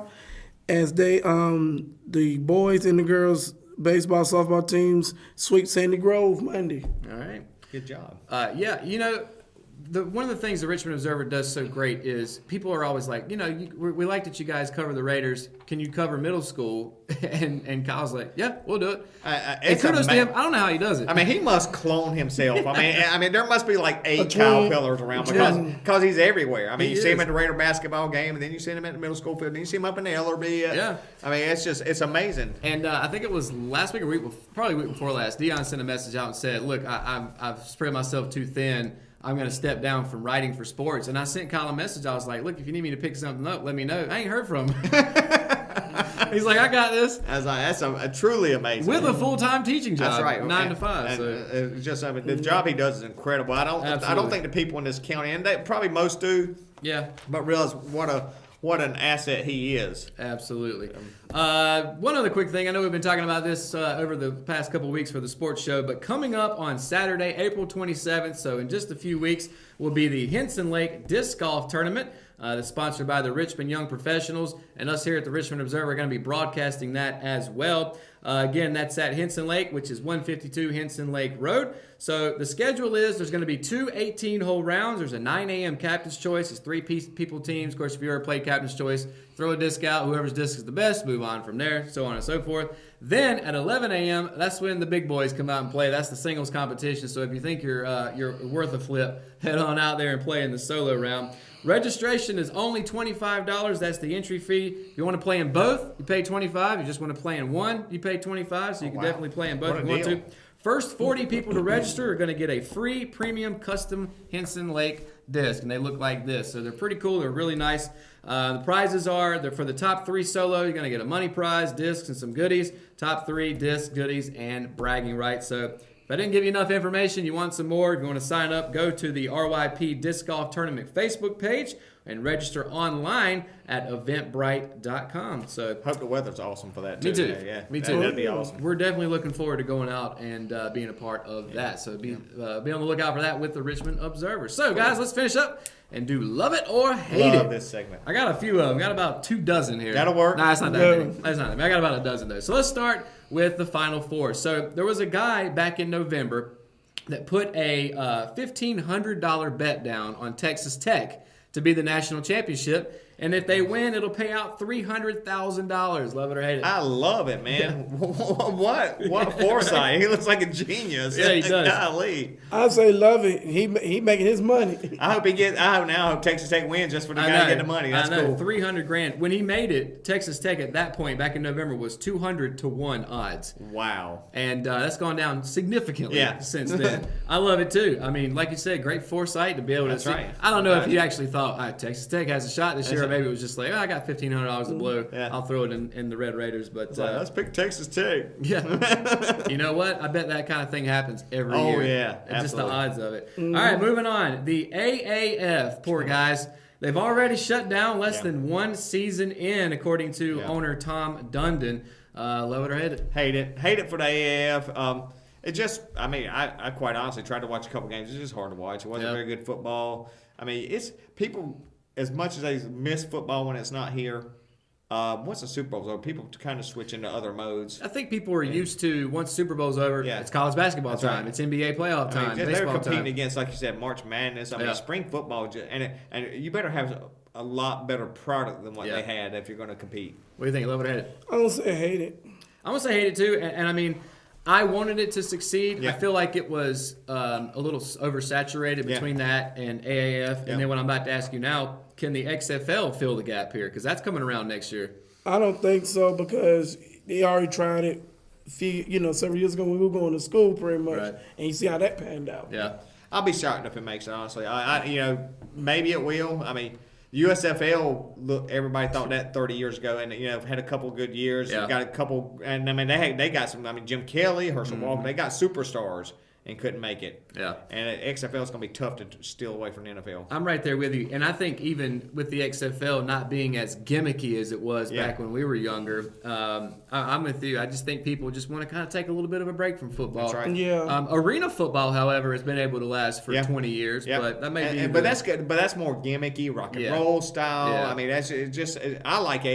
as they the boys and the girls baseball softball teams sweep Sandy Grove Monday. All right. Good job. Yeah, one of the things the Richmond Observer does so great is people are always like, we like that you guys cover the Raiders. Can you cover middle school? And Kyle's like, yeah, we'll do it. And kudos to him. I don't know how he does it. I mean, he must clone himself. I mean, there must be like 8 Kyle Pillars around because he's everywhere. I mean, you see him at the Raider basketball game, and then you see him at the middle school field, and then you see him up in the LRB. Yeah. I mean, it's amazing. And I think it was last week or probably week before last, Dion sent a message out and said, look, I've spread myself too thin. I'm going to step down from writing for sports. And I sent Kyle a message. I was like, look, if you need me to pick something up, let me know. I ain't heard from him. He's like, I got this. I was like, that's truly amazing. With a full-time teaching job. That's right. 9 to 5. And So. just, I mean, the job he does is incredible. I don't think the people in this county, and probably most do, but realize what an asset he is. Absolutely. One other quick thing. I know we've been talking about this over the past couple weeks for the sports show, but coming up on Saturday, April 27th, so in just a few weeks, will be the Henson Lake Disc Golf Tournament. That's sponsored by the Richmond Young Professionals, and us here at the Richmond Observer are going to be broadcasting that as well. Again, that's at Henson Lake, which is 152 Henson Lake Road. So the schedule is there's going to be 2 18-hole rounds. There's a 9 a.m. Captain's Choice. It's 3-people teams. Of course, if you ever played Captain's Choice, throw a disc out. Whoever's disc is the best, move on from there, so on and so forth. Then at 11 a.m., that's when the big boys come out and play. That's the singles competition. So if you think you're worth a flip, head on out there and play in the solo round. Registration is only $25. That's the entry fee. If you want to play in both, you pay $25. You just want to play in one, you pay $25. So you can definitely play in both if you want to. First 40 people to register are going to get a free premium custom Henson Lake disc, and they look like this. So they're pretty cool. They're really nice. The prizes are, for the top 3 solo, you're going to get a money prize, discs, and some goodies. Top 3, discs, goodies, and bragging rights. So if I didn't give you enough information, you want some more, if you want to sign up, go to the RYP Disc Golf Tournament Facebook page and register online at eventbrite.com. So hope the weather's awesome for that too. Me too. Yeah, Me too. That'd be awesome. We're definitely looking forward to going out and being a part of that. So be on the lookout for that with the Richmond Observer. So guys, let's finish up and do Love It or Hate It. Love this segment. I got a few of them. Got about 2 dozen here. That'll work. Nah, that's not that many. That's not that many. I got about a dozen though. So let's start with the Final Four. So there was a guy back in November that put a $1,500 bet down on Texas Tech to be the national championship. And if they win, it'll pay out $300,000. Love it or hate it. I love it, man. What foresight. He looks like a genius. Yeah, he does. Golly. I say love it. He making his money. I hope Texas Tech wins just for the guy to get the money. That's cool. $300,000. When he made it, Texas Tech at that point back in November was 200-1 odds. Wow. And that's gone down significantly since then. I love it too. I mean, like you said, great foresight to be able to see. Right. I don't know if he actually thought Texas Tech has a shot this year. Maybe it was just like, I got $1,500 to blow. Yeah. I'll throw it in the Red Raiders. But let's pick Texas Tech. Yeah. You know what? I bet that kind of thing happens every year. Oh, yeah. Absolutely. Just the odds of it. Mm-hmm. All right, moving on. The AAF, poor guys. They've already shut down less than 1 season in, according to owner Tom Dundon. Love it or hate it? Hate it. Hate it for the AAF. It just, I quite honestly tried to watch a couple games. It's just hard to watch. It wasn't very good football. I mean, it's people, as much as they miss football when it's not here, once the Super Bowl's over, people kind of switch into other modes. I think people are used to, once Super Bowl's over, it's college basketball time. Right. It's NBA playoff time. They're competing against, like you said, March Madness. I mean, spring football, and you better have a lot better product than what they had if you're going to compete. What do you think? Love it or hate it? I'm going to say hate it. I'm going to say hate it too. And I mean, I wanted it to succeed. I feel like it was a little oversaturated between that and AAF. And then what I'm about to ask you now, can the XFL fill the gap here? Because that's coming around next year. I don't think so, because they already tried it several years ago when we were going to school pretty much. Right. And you see how that panned out. Yeah. I'll be shocked if it makes it, honestly. Maybe it will. I mean, USFL, look, everybody thought that 30 years ago, and had a couple good years. Yeah. Got a couple, and I mean they got some. I mean, Jim Kelly, Herschel Walker, they got superstars and couldn't make it. Yeah. And XFL is going to be tough to steal away from the NFL. I'm right there with you, and I think even with the XFL not being as gimmicky as it was back when we were younger, I'm with you. I just think people just want to kind of take a little bit of a break from football. That's right. Yeah. Arena football, however, has been able to last for 20 years, but that may be. But that's good. But that's more gimmicky, rock and roll style. Yeah. I mean, that's just. I like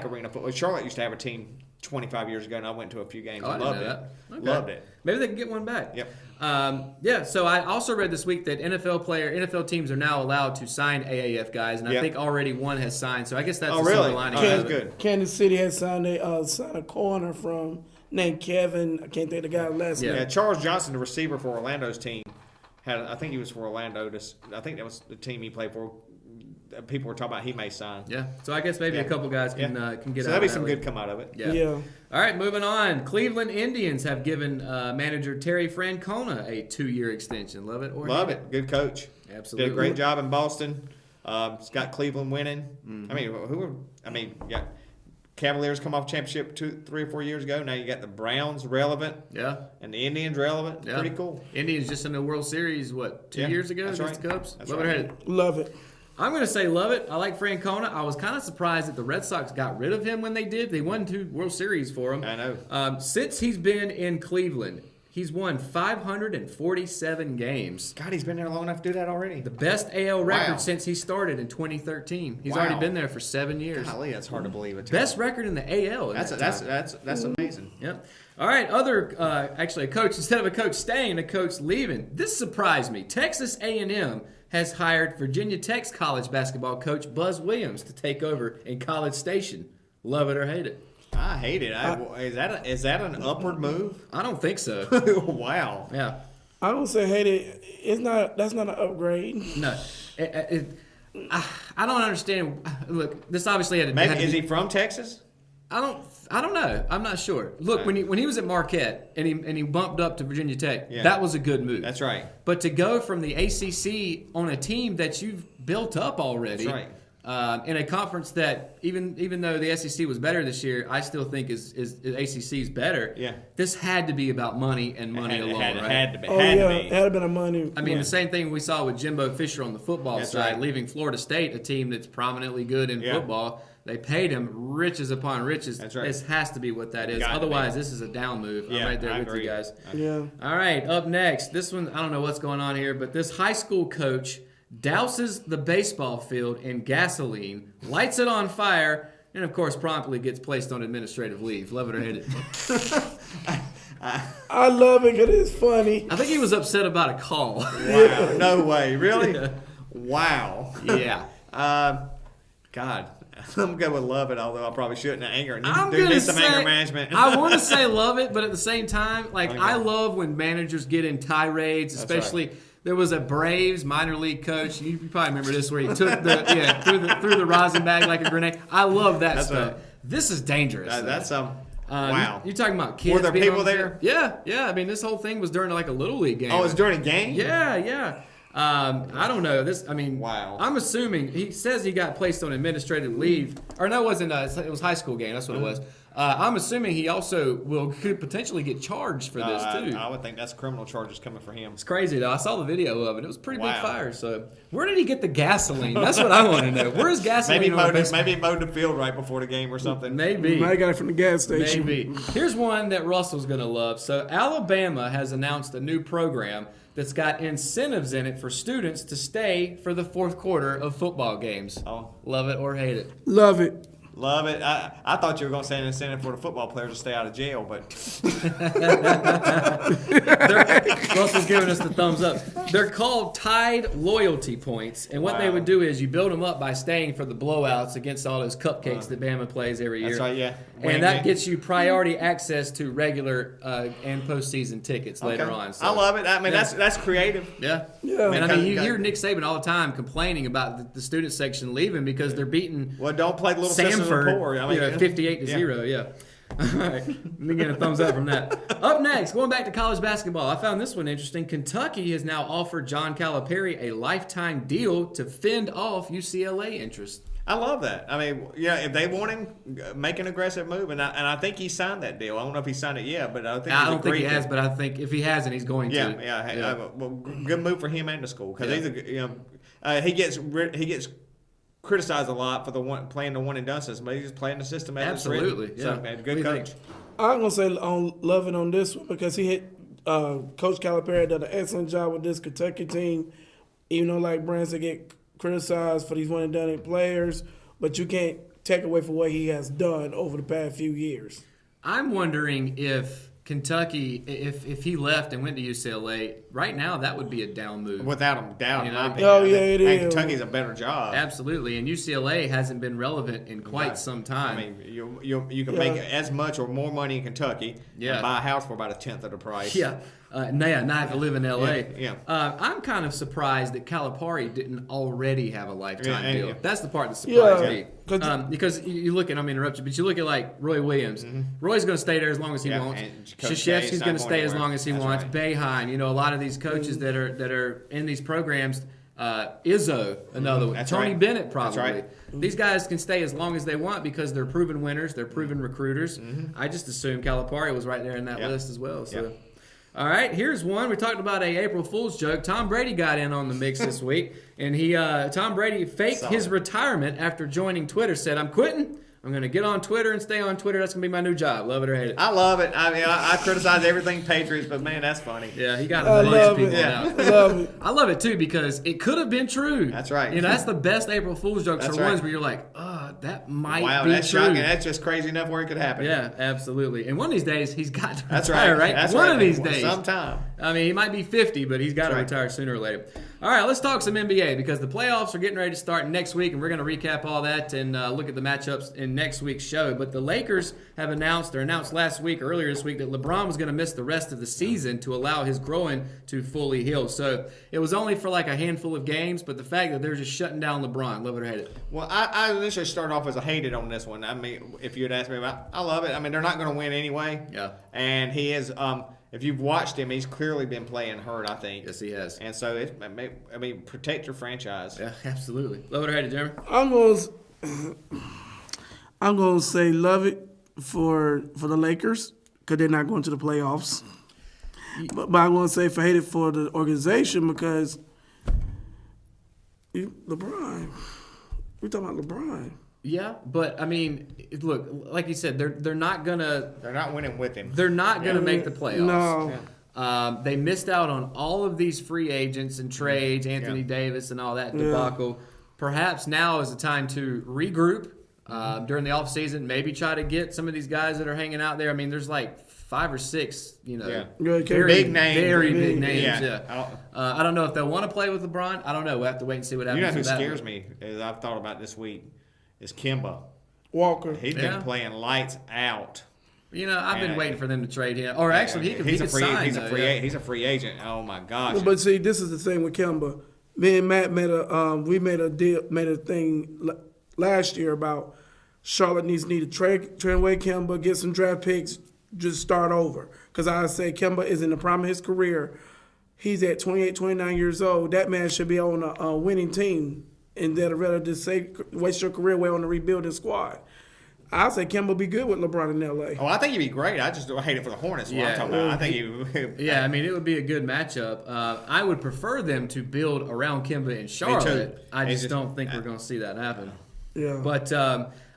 arena football. Charlotte used to have a team 25 years ago, and I went to a few games. Oh, I and didn't loved know it. that. Okay. Loved it. Maybe they can get one back. Yep. Yeah. So I also read this week that NFL teams are now allowed to sign AAF guys, and I Yep. think already one has signed. So I guess that's Oh, the really? silver lining. Oh, out that's of it. good. Kansas City has signed a corner from named Kevin. I can't think of the guy's last Yeah. name. Yeah, Charles Johnson, the receiver for Orlando's team, I think he was for Orlando. I think that was the team he played for. People were talking about he may sign. Yeah. So I guess maybe Yeah. a couple guys can get So out. that'll be of some that good league. come out of it. Yeah. All right, moving on. Cleveland Indians have given manager Terry Francona a 2-year extension. Love it or Love hate it. Good coach. Absolutely. Did a great job in Boston. It's got Cleveland winning. Mm-hmm. Cavaliers come off championship 3 or 4 years ago. Now you got the Browns relevant Yeah. and the Indians relevant. Yeah. Pretty cool. Indians just in the World Series, 2 Yeah, years ago that's against the right. Cubs? That's Love it or right. hate it? Love it. I'm going to say love it. I like Francona. I was kind of surprised that the Red Sox got rid of him when they did. They won 2 World Series for him. I know. Since he's been in Cleveland, he's won 547 games. God, he's been there long enough to do that already. The best AL record Wow. since he started in 2013. He's Wow. already been there for 7 years. Golly, that's hard to believe. Best record in the AL. In That's that time. that's amazing. Yep. All right. Actually, a coach instead of a coach staying, a coach leaving. This surprised me. Texas A&M has hired Virginia Tech's college basketball coach Buzz Williams to take over in College Station. Love it or hate it? I hate it. Is that an upward move? I don't think so. Wow. Yeah. I don't say hate it. It's not. That's not an upgrade. No. I don't understand. Look, this obviously had to. Maybe had to is be- he from Texas? I don't know. I'm not sure. Look, when he was at Marquette and he bumped up to Virginia Tech, Yeah. that was a good move. That's right. But to go from the ACC on a team that you've built up already, That's in a conference that even though the SEC was better this year, I still think is ACC is better. Yeah. This had to be about money and money alone, right? Had to be. Oh had yeah, to it be. had been a money. I mean, the same thing we saw with Jimbo Fisher on the football That's side, right. leaving Florida State, a team that's prominently good in Yeah. football. They paid him riches upon riches. That's right. This has to be what that is. Got to Otherwise, be. this is a down move. I'm Yeah, right there I with agree. you guys. Yeah. All right, up next. This one, I don't know what's going on here, but this high school coach douses the baseball field in gasoline, lights it on fire, and of course promptly gets placed on administrative leave. Love it or hate it. I love it because it's funny. I think he was upset about a call. Wow. No way. Really? Wow. Yeah. God. I'm going with love it, although I probably shouldn't. Anger. I'm There gonna needs some say anger management. I want to say love it, but at the same time, like Okay. I love when managers get in tirades, That's especially. There was a Braves minor league coach. You probably remember this, where he took threw the rosin bag like a grenade. I love that That's stuff. right. This is dangerous. though. That's wow. You're talking about kids. Were there being people on the there? field? Yeah. I mean, this whole thing was during like a little league game. Oh, it's during a game? Yeah. I don't know. Wow. I'm assuming he says he got placed on administrative leave, or no, it wasn't. It was high school game. That's what it was. I'm assuming he also could potentially get charged for this too. I would think that's criminal charges coming for him. It's crazy though. I saw the video of it. It was a pretty big Wow. fire. So where did he get the gasoline? That's what I want to know. Where's gasoline? Maybe he mowed the field right before the game or something. Maybe. I got it from the gas station. Maybe. Here's one that Russell's going to love. So, Alabama has announced a new program that's got incentives in it for students to stay for the fourth quarter of football games. Oh. Love it or hate it. Love it. Love it. I thought you were going to say an incentive for the football players to stay out of jail, but Russell's giving us the thumbs up. They're called Tide Loyalty Points, and what they Wow. would do is you build them up by staying for the blowouts against all those cupcakes that Bama plays every year. that's right, yeah. And that gets you priority access to regular and postseason tickets later Okay. on. So, I love it. I mean, Yeah. that's creative. Yeah. Yeah. And I Because- mean, you hear Nick Saban all the time complaining about the student section leaving because they're beating Well, don't play the little sisters of Sanford, the poor. I mean, 58-0. Yeah. All right. Let me get a thumbs up from that. Up next, going back to college basketball, I found this one interesting. Kentucky has now offered John Calipari a lifetime deal to fend off UCLA interest. I love that. I mean, yeah, if they want him, make an aggressive move, and I think he signed that deal. I don't know if he signed it yet, but I think I he's don't think he agreed to has, it. but I think if he hasn't, he's going Yeah, to. yeah. Well, good move for him and the school because Yeah. he gets criticized a lot for playing the one and done system, but he's just playing the system as Absolutely, it's written. yeah. So, What good do you coach. think? I'm gonna say on loving on this one because he hit Coach Calipari did an excellent job with this Kentucky team. Even though like Branson get criticized for these one and done players, but you can't take away from what he has done over the past few years. I'm wondering if Kentucky, if he left and went to UCLA, right now that would be a down move. Without a doubt, You in know? my opinion. Oh, yeah, it I think is. Kentucky's a better job. Absolutely, and UCLA hasn't been relevant in quite Right. some time. I mean, you can make as much or more money in Kentucky Yeah. and buy a house for about a tenth of the price. yeah, now I have to live in LA. Yeah. I'm kind of surprised that Calipari didn't already have a lifetime Yeah, deal. yeah. That's the part that surprised Yeah. me. 'Cause- Because you look at, I'm interrupt you, but you look at like Roy Williams. Roy's going to stay there as long as he Yeah, wants. and Coach K Krzyzewski's is going not to going stay as anywhere. long as he That's wants. right. Boeheim, a lot of these coaches that are in these programs. Izzo, another one. That's Tony right. Bennett, That's probably. right. These guys can stay as long as they want because they're proven winners. They're proven recruiters. I just assumed Calipari was right there in that Yep. list as well. So. Yep. All right, here's one. We talked about a April Fool's joke. Tom Brady got in on the mix this week, and Tom Brady faked Saw his it. retirement after joining Twitter. Said, "I'm quitting. I'm going to get on Twitter and stay on Twitter. That's going to be my new job. Love it or hate it." I love it. I mean, I criticize everything Patriots, but man, that's funny. Yeah, he got I a bunch of love people it. Yeah. out. Love it. I love it too because it could have been true. That's right. That's the best April Fool's jokes That's are ones right. where you're like, that might Wow, be that's true. shocking. That's just crazy enough where it could happen. Yeah, absolutely. And one of these days, he's got to That's retire, right. right? That's one right. of these days. Sometime. I mean, he might be 50, but he's got to That's right. retire sooner or later. All right, let's talk some NBA because the playoffs are getting ready to start next week, and we're going to recap all that and look at the matchups in next week's show. But the Lakers have announced last week or earlier this week that LeBron was going to miss the rest of the season to allow his groin to fully heal. So it was only for like a handful of games, but the fact that they're just shutting down LeBron, love it or hate it. Well, I initially started off as a hated on this one. I mean, if you had asked me about, I love it. I mean, they're not going to win anyway. Yeah. And he is. If you've watched him, he's clearly been playing hurt, I think. Yes, he has. And so, protect your franchise. Yeah, absolutely. Love it or hate it, Jeremy? I'm gonna say love it for the Lakers because they're not going to the playoffs. But I'm gonna say hate it for the organization because LeBron. We talking about LeBron. Yeah, but I mean, look, like you said, they're not gonna They're not winning with him. they're not gonna make the playoffs. No. They missed out on all of these free agents and trades, Anthony Yeah. Davis and all that debacle. Perhaps now is the time to regroup during the offseason, maybe try to get some of these guys that are hanging out there. I mean, there's like 5 or 6, Yeah. very Big names. very big Big. names. Yeah. Yeah. I don't know if they'll want to play with LeBron. I don't know. We'll have to wait and see what You happens. know who with that scares one. me, as I've thought about this week, is Kimba. Walker. He's Yeah. been playing lights out. I've been And, waiting for them to trade him. Or actually, he could he's a free sign. he's a though, free yeah. he's a free agent. Oh my gosh. But see, this is the thing with Kemba. Me and Matt made a thing last year about Charlotte needs to trade away Kemba, get some draft picks, just start over. Because I say Kemba is in the prime of his career. He's at 28, 29 years old. That man should be on a winning team, and they'd rather just waste your career away on a rebuilding squad. I say Kemba be good with LeBron in LA. Oh, I think he'd be great. I just hate it for the Hornets. What Yeah. I'm talking about. I think he. Yeah, I mean, it would be a good matchup. I would prefer them to build around Kimba in Charlotte. I It's just just- don't think we're going to see that happen. Yeah. But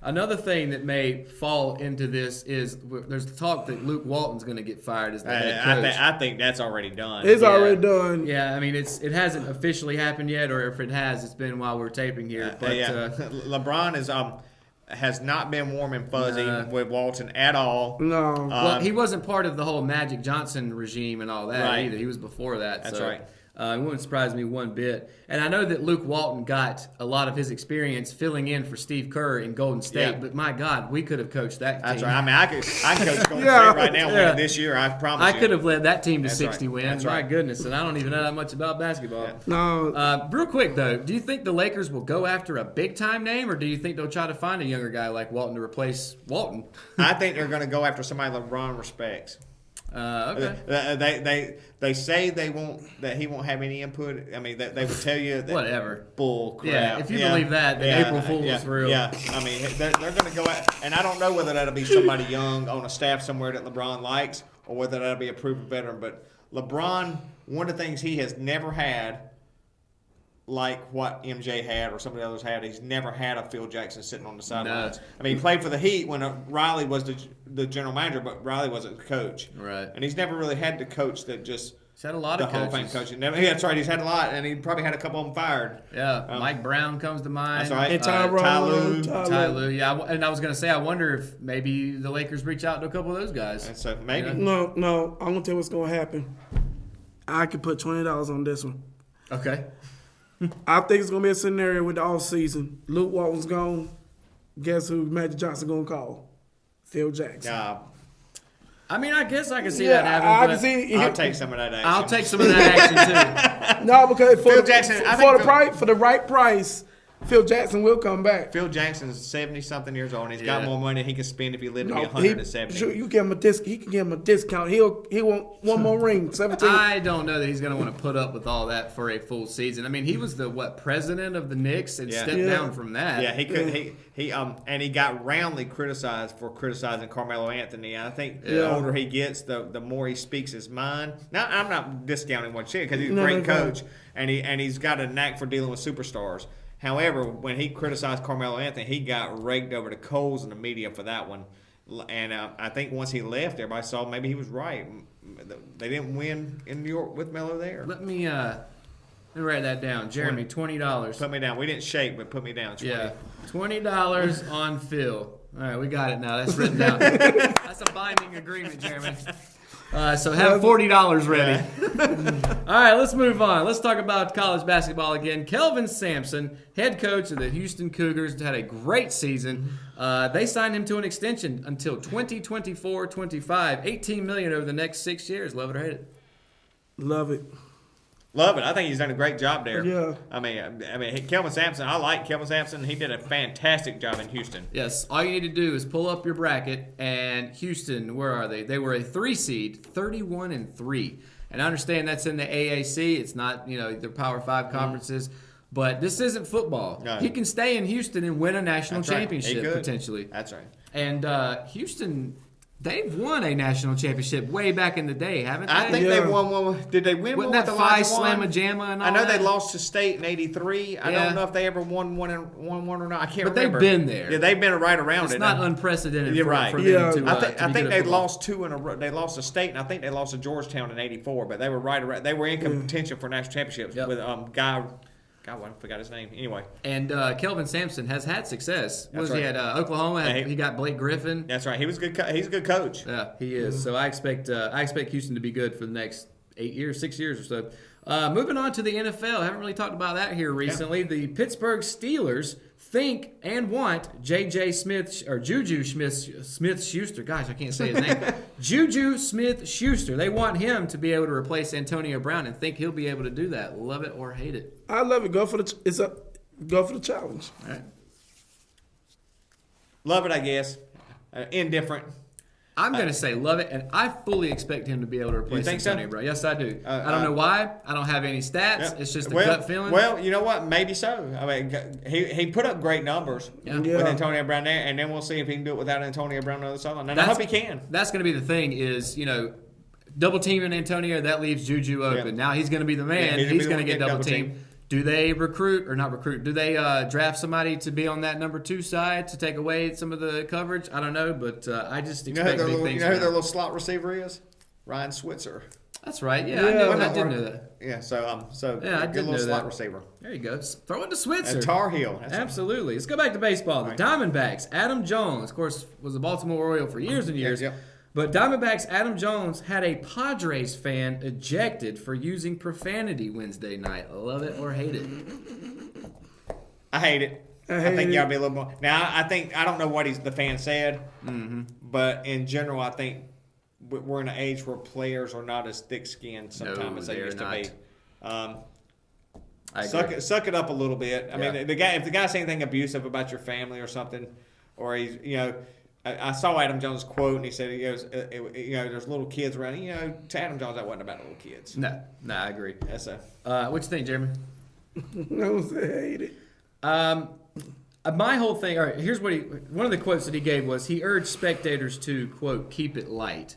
another thing that may fall into this is there's talk that Luke Walton's going to get fired as the head coach. I think that's already done. It's already done. Yeah, I mean, it hasn't officially happened yet, or if it has, it's been while we're taping here. But LeBron has not been warm and fuzzy with Walton at all. No. well, he wasn't part of the whole Magic Johnson regime and all that Right. either. He was before that. That's so, right. It wouldn't surprise me one bit. And I know that Luke Walton got a lot of his experience filling in for Steve Kerr in Golden State, Yeah. but my God, we could have coached that That's team. right. I mean, I could coach Golden Yeah. State right now Yeah. this year. I promise I you. could have led that team to That's 60 right. wins. That's My right. goodness, and I don't even know that much about basketball. No. Real quick, though, do you think the Lakers will go after a big-time name, or do you think they'll try to find a younger guy like Walton to replace Walton? I think they're going to go after somebody LeBron respects. Okay. They say they won't that he won't have any input. I mean, they would tell you that Whatever. bull crap. Yeah, if you believe that, then April Fool's yeah, real. Yeah, I mean, they're going to go out, and I don't know whether that'll be somebody young on a staff somewhere that LeBron likes, or whether that'll be a proven veteran. But LeBron, one of the things he has never had, like what MJ had or somebody else had, he's never had a Phil Jackson sitting on the sidelines. No. I mean, he played for the Heat when Riley was the general manager, but Riley wasn't the coach. Right. And he's never really had the coach that just He's had a lot the of Hall of Fame coaches. coaching. Yeah, that's right. He's had a lot, and he probably had a couple of them fired. Yeah, Mike Brown comes to mind. That's right. And Ty Lue. Ty Lue, yeah, and I was gonna say, I wonder if maybe the Lakers reach out to a couple of those guys. And so maybe. Yeah. No, I'm gonna tell you what's gonna happen. I could put $20 on this one. Okay. I think it's gonna be a scenario with the off season. Luke Walton's gone. Guess who Magic Johnson gonna call? Phil Jackson. I mean, I guess I can see Yeah, that happening. I but can see. I'll take some of that action. I'll take some of that action too. No, because Phil Jackson, I think for the right price, Phil Jackson will come back. Phil Jackson's 70-something years old, and he's got Yeah. more money he can spend if he lived to be No, 170. you give him a disc. He can give him a discount. He want one more ring. 17. I don't know that he's going to want to put up with all that for a full season. I mean, he was the president of the Knicks and Yeah. stepped Yeah. down from that. Yeah, he could. And he got roundly criticized for criticizing Carmelo Anthony. I think the Yeah. older he gets, the more he speaks his mind. Now, I'm not discounting what he because he's a No, great no, no. coach, and he's got a knack for dealing with superstars. However, when he criticized Carmelo Anthony, he got raked over the coals in the media for that one. And I think once he left, everybody saw maybe he was right. They didn't win in New York with Melo there. Let me write that down. Jeremy, $20. Put me down. We didn't shake, but put me down. 20. Yeah, $20 on Phil. All right, we got it now. That's written down. That's a binding agreement, Jeremy. So have $40 ready. All right, let's move on. Let's talk about college basketball again. Kelvin Sampson, head coach of the Houston Cougars, had a great season. They signed him to an extension until 2024-25, $18 million over the next 6 years. Love it or hate it? Love it. Love it. I think he's done a great job there. Yeah. I mean, Kelvin Sampson. I like Kelvin Sampson. He did a fantastic job in Houston. Yes, all you need to do is pull up your bracket, and Houston, where are they? They were a 3 seed, 31-3. And I understand that's in the AAC. It's not, their Power 5 conferences. But this isn't football. No. He can stay in Houston and win a national That's right. He championship could. potentially. That's right. And Houston, they've won a national championship way back in the day, haven't they? I think Yeah. they won one. Did they win Wasn't one that with Phi Elijah Wan? Slamma Jamma and all I know that? they lost to State in '83. I Yeah. don't know if they ever won one or not. I can't But they've remember. been there. Yeah, they've been right around It's it. not unprecedented You're for, right. for Yeah. them to I think to be good at they football. lost 2 in a row. They lost to State, and I think they lost to Georgetown in '84. But they were right around. They were in contention for national championships Yep. with God, I forgot his name. Anyway, And Kelvin Sampson has had success. That's He right. had Oklahoma. Yeah, He got Blake Griffin. that's right. He was good. He's a good coach. Yeah, he is. So I expect Houston to be good for the next 6 years or so. Moving on to the NFL, haven't really talked about that here recently. The Pittsburgh Steelers think and want Juju Smith-Schuster. Gosh, I can't say his name. Juju Smith-Schuster. They want him to be able to replace Antonio Brown and think he'll be able to do that. Love it or hate it. I love it. Go for the challenge. All right. Love it, I guess. Indifferent. I'm going to say love it, and I fully expect him to be able to replace think so? Antonio Brown. Yes, I do. I don't know why. I don't have any stats. Yeah. It's just a Well- gut feeling. Well, you know what? Maybe so. I mean, he put up great numbers Yeah. with Yeah. Antonio Brown there, and then we'll see if he can do it without Antonio Brown on the other sideline. And I hope he can. That's going to be the thing is, double teaming Antonio, that leaves Juju open. Yeah. Now he's going to be the man. Yeah, he's going to get double double teamed. Do they recruit or not recruit? Do they draft somebody to be on that number 2 side to take away some of the coverage? I don't know, but I just You know who expect their big little, things. you know who from their him. little slot receiver is? Ryan Switzer. That's right. Yeah, Yeah. I did know that. Yeah, so Yeah, I good did little know slot that. receiver. There you go. Throw it to Switzer. And Tar Heel. That's Absolutely. Let's go back to baseball. The Right. Diamondbacks, Adam Jones, of course, was a Baltimore Oriole for years and years. Yep. But Diamondbacks Adam Jones had a Padres fan ejected for using profanity Wednesday night. Love it or hate it. I hate it. I hate think it. you gotta be a little more. Now, I don't know what the fan said, but in general, I think we're in an age where players are not as thick-skinned sometimes No, as they they're used not. to be. I Suck agree. it up a little bit. I Yeah. mean, if the guy says anything abusive about your family or something, or he's, I saw Adam Jones' quote and he said, he goes, there's little kids around. To Adam Jones, that wasn't about little kids. No, I agree. That's a. What you think, Jeremy? I was hate it. My whole thing, all right, here's what one of the quotes that he gave was he urged spectators to, quote, keep it light.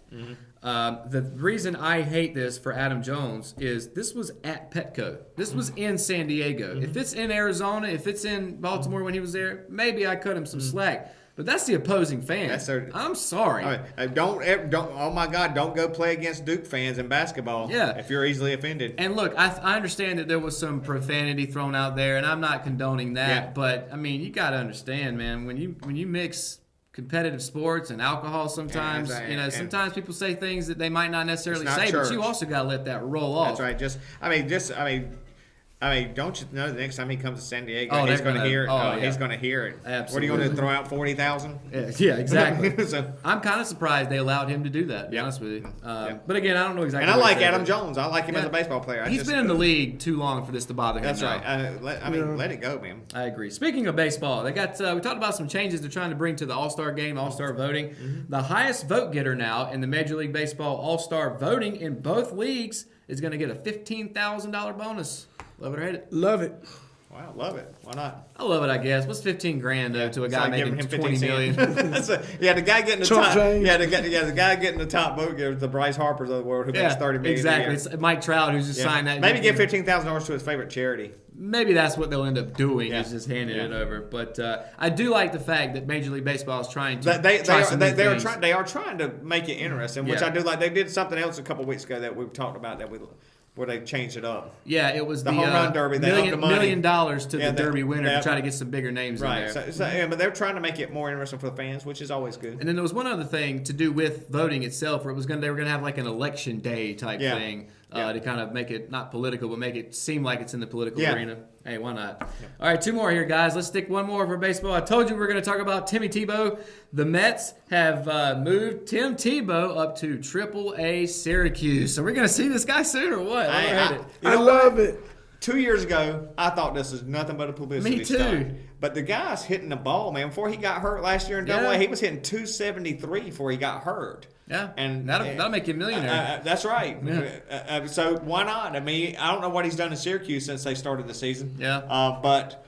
The reason I hate this for Adam Jones is this was at Petco. This was in San Diego. If it's in Arizona, if it's in Baltimore when he was there, maybe I cut him some slack. But that's the opposing fan. That's their- I'm sorry. All right, don't. Oh my God! Don't go play against Duke fans in basketball. Yeah. If you're easily offended. And look, I understand that there was some profanity thrown out there, and I'm not condoning that. Yeah. But I mean, you got to understand, man. When you mix competitive sports and alcohol, sometimes that's right. you know, And- sometimes people say things that they might not necessarily It's not say, but church. you also got to let that roll off. That's right. I mean, don't you know the next time he comes to San Diego, Oh, he's they're going to gonna- hear it. oh, yeah. He's going to hear it. Absolutely. What are you going to throw out 40,000? Yeah, exactly. So- I'm kind of surprised they allowed him to do that. To be Yeah. honest with you, Yeah. But again, I don't know exactly. And I what he like said, Adam but- Jones. I like him as Yeah. a baseball player. He's been in the league too long for this to bother him. That's now. right. Let it go, man. I agree. Speaking of baseball, they got we talked about some changes they're trying to bring to the All-Star game, All-Star voting. Mm-hmm. The highest vote getter now in the Major League Baseball All-Star voting in both leagues is going to get a $15,000 bonus. Love it or hate it? Love it. Wow, love it. Why not? I love it. I guess. What's $15,000 though to a It's guy like making giving him 20 50 million? cents. The guy getting the Chump top. change. The guy getting the top vote giver, the Bryce Harpers of the world, who makes $30 million. exactly. A year. It's Mike Trout who's just Yeah. signed that. Maybe give $15,000 to his favorite charity. Maybe that's what they'll end up doing Yeah. is just handing Yeah. it over. But I do like the fact that Major League Baseball is trying to They try some new things. are trying to make it interesting, which Yeah. I do like. They did something else a couple weeks ago that we've talked about where they changed it up. Yeah, it was The home run derby, they upped the money. $1 million to Yeah, the they- derby winner yeah. to try to get some bigger names in Right. there. So, but they're trying to make it more interesting for the fans, which is always good. And then there was one other thing to do with voting itself, where they were going to have like an election day type Yeah. thing Yeah. to kind of make it not political, but make it seem like it's in the political Yeah. arena. Hey, why not? All right, two more here, guys. Let's stick one more for baseball. I told you we were going to talk about Timmy Tebow. The Mets have moved Tim Tebow up to Triple-A Syracuse. So we're going to see this guy soon or what? I hate it. You I know love what? it. 2 years ago, I thought this was nothing but a publicity Me too. stunt. But the guy's hitting the ball, man. Before he got hurt last year in Yeah. Double-A, he was hitting 273 before he got hurt. Yeah, And that'll make you a millionaire. That's right. Yeah. So why not? I mean, I don't know what he's done in Syracuse since they started the season. Yeah. But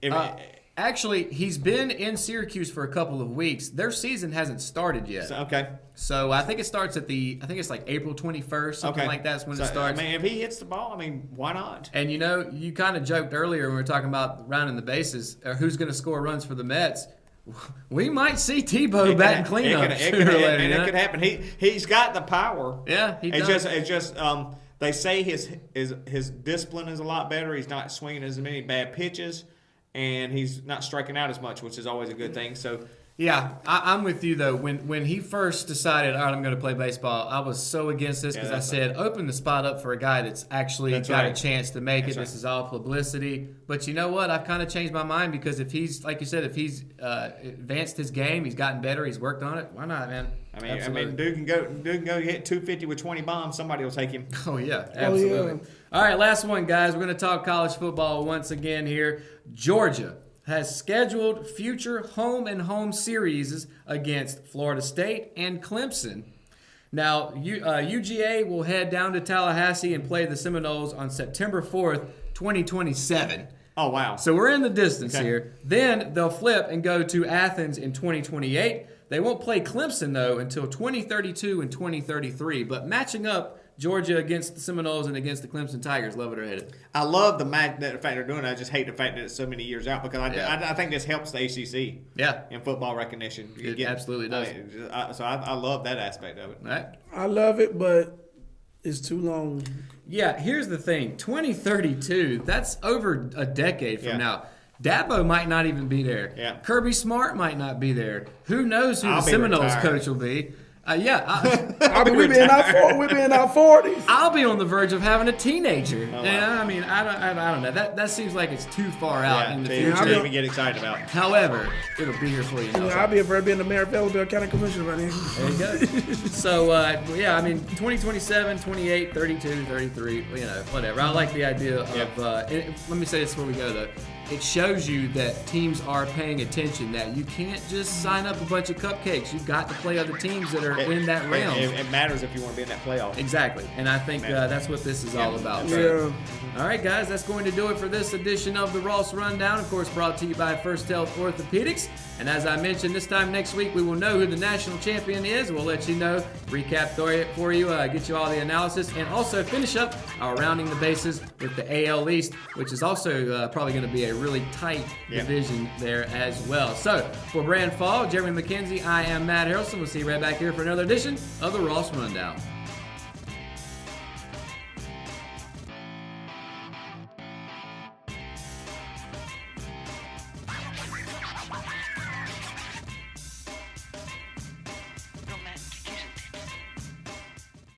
if Actually, he's been in Syracuse for a couple of weeks. Their season hasn't started yet. okay. So I think it starts I think it's like April 21st, something Okay. like that's when So, it starts. I mean, if he hits the ball, I mean, why not? And you know, you kind of joked earlier when we were talking about rounding the bases, who's going to score runs for the Mets. We might see Tebow batting cleanup sooner or later. you know? It could happen. He's got the power. Yeah, he It's does. just they say his discipline is a lot better. He's not swinging as many bad pitches, and he's not striking out as much, which is always a good thing. So Yeah, I'm with you though. When he first decided, all right, I'm going to play baseball, I was so against this because Yeah, I that's said, open the spot up for a guy that's actually That's got right. a chance to make That's it. right. This is all publicity. But you know what? I've kind of changed my mind because if he's, like you said, if he's advanced his game, he's gotten better, he's worked on it. Why not, man? Absolutely. Dude can go hit 250 with 20 bombs. Somebody will take him. Oh yeah, absolutely. yeah. All right, last one, guys. We're going to talk college football once again here. Georgia has scheduled future home series against Florida State and Clemson. Now, UGA will head down to Tallahassee and play the Seminoles on September 4th, 2027. Oh wow! So we're in the distance Okay. here. Then they'll flip and go to Athens in 2028. They won't play Clemson, though, until 2032 and 2033. But matching up Georgia against the Seminoles and against the Clemson Tigers, love it or hate it. I love the fact they're doing it. I just hate the fact that it's so many years out because I think this helps the ACC. Yeah. In football recognition. It absolutely does. I love that aspect of it. All right. I love it, but it's too long. Yeah, here's the thing. 2032, that's over a decade from Yeah. now. Dabo might not even be there. Yeah. Kirby Smart might not be there. Who knows who I'll the be Seminoles retired. coach will be. We be in our 40s. I'll be on the verge of having a teenager. wow. Yeah, I mean, I don't know. That seems like it's too far out in the to future. even get excited about. However, it'll be here for you. Now. I'll be a being the mayor of Ellenville County Commissioner right now. There you go. So, yeah, I mean, 2027, 28, 32, 33, you know, whatever. I like the idea of, let me say this before we go, though. It shows you that teams are paying attention, that you can't just sign up a bunch of cupcakes. You've got to play other teams that are in that realm. It matters if you want to be in that playoff. Exactly. And I think that's what this is all about. that's So, Yeah. all right, guys, that's going to do it for this edition of the Ross Rundown. Of course, brought to you by First Health Orthopedics. And as I mentioned, this time next week, we will know who the national champion is. We'll let you know, recap for you, get you all the analysis, and also finish up our rounding the bases with the AL East, which is also probably going to be a really tight Yeah. division there as well. So, for Brand Fall, Jeremy McKenzie, I am Matt Harrelson. We'll see you right back here for another edition of the Ross Rundown.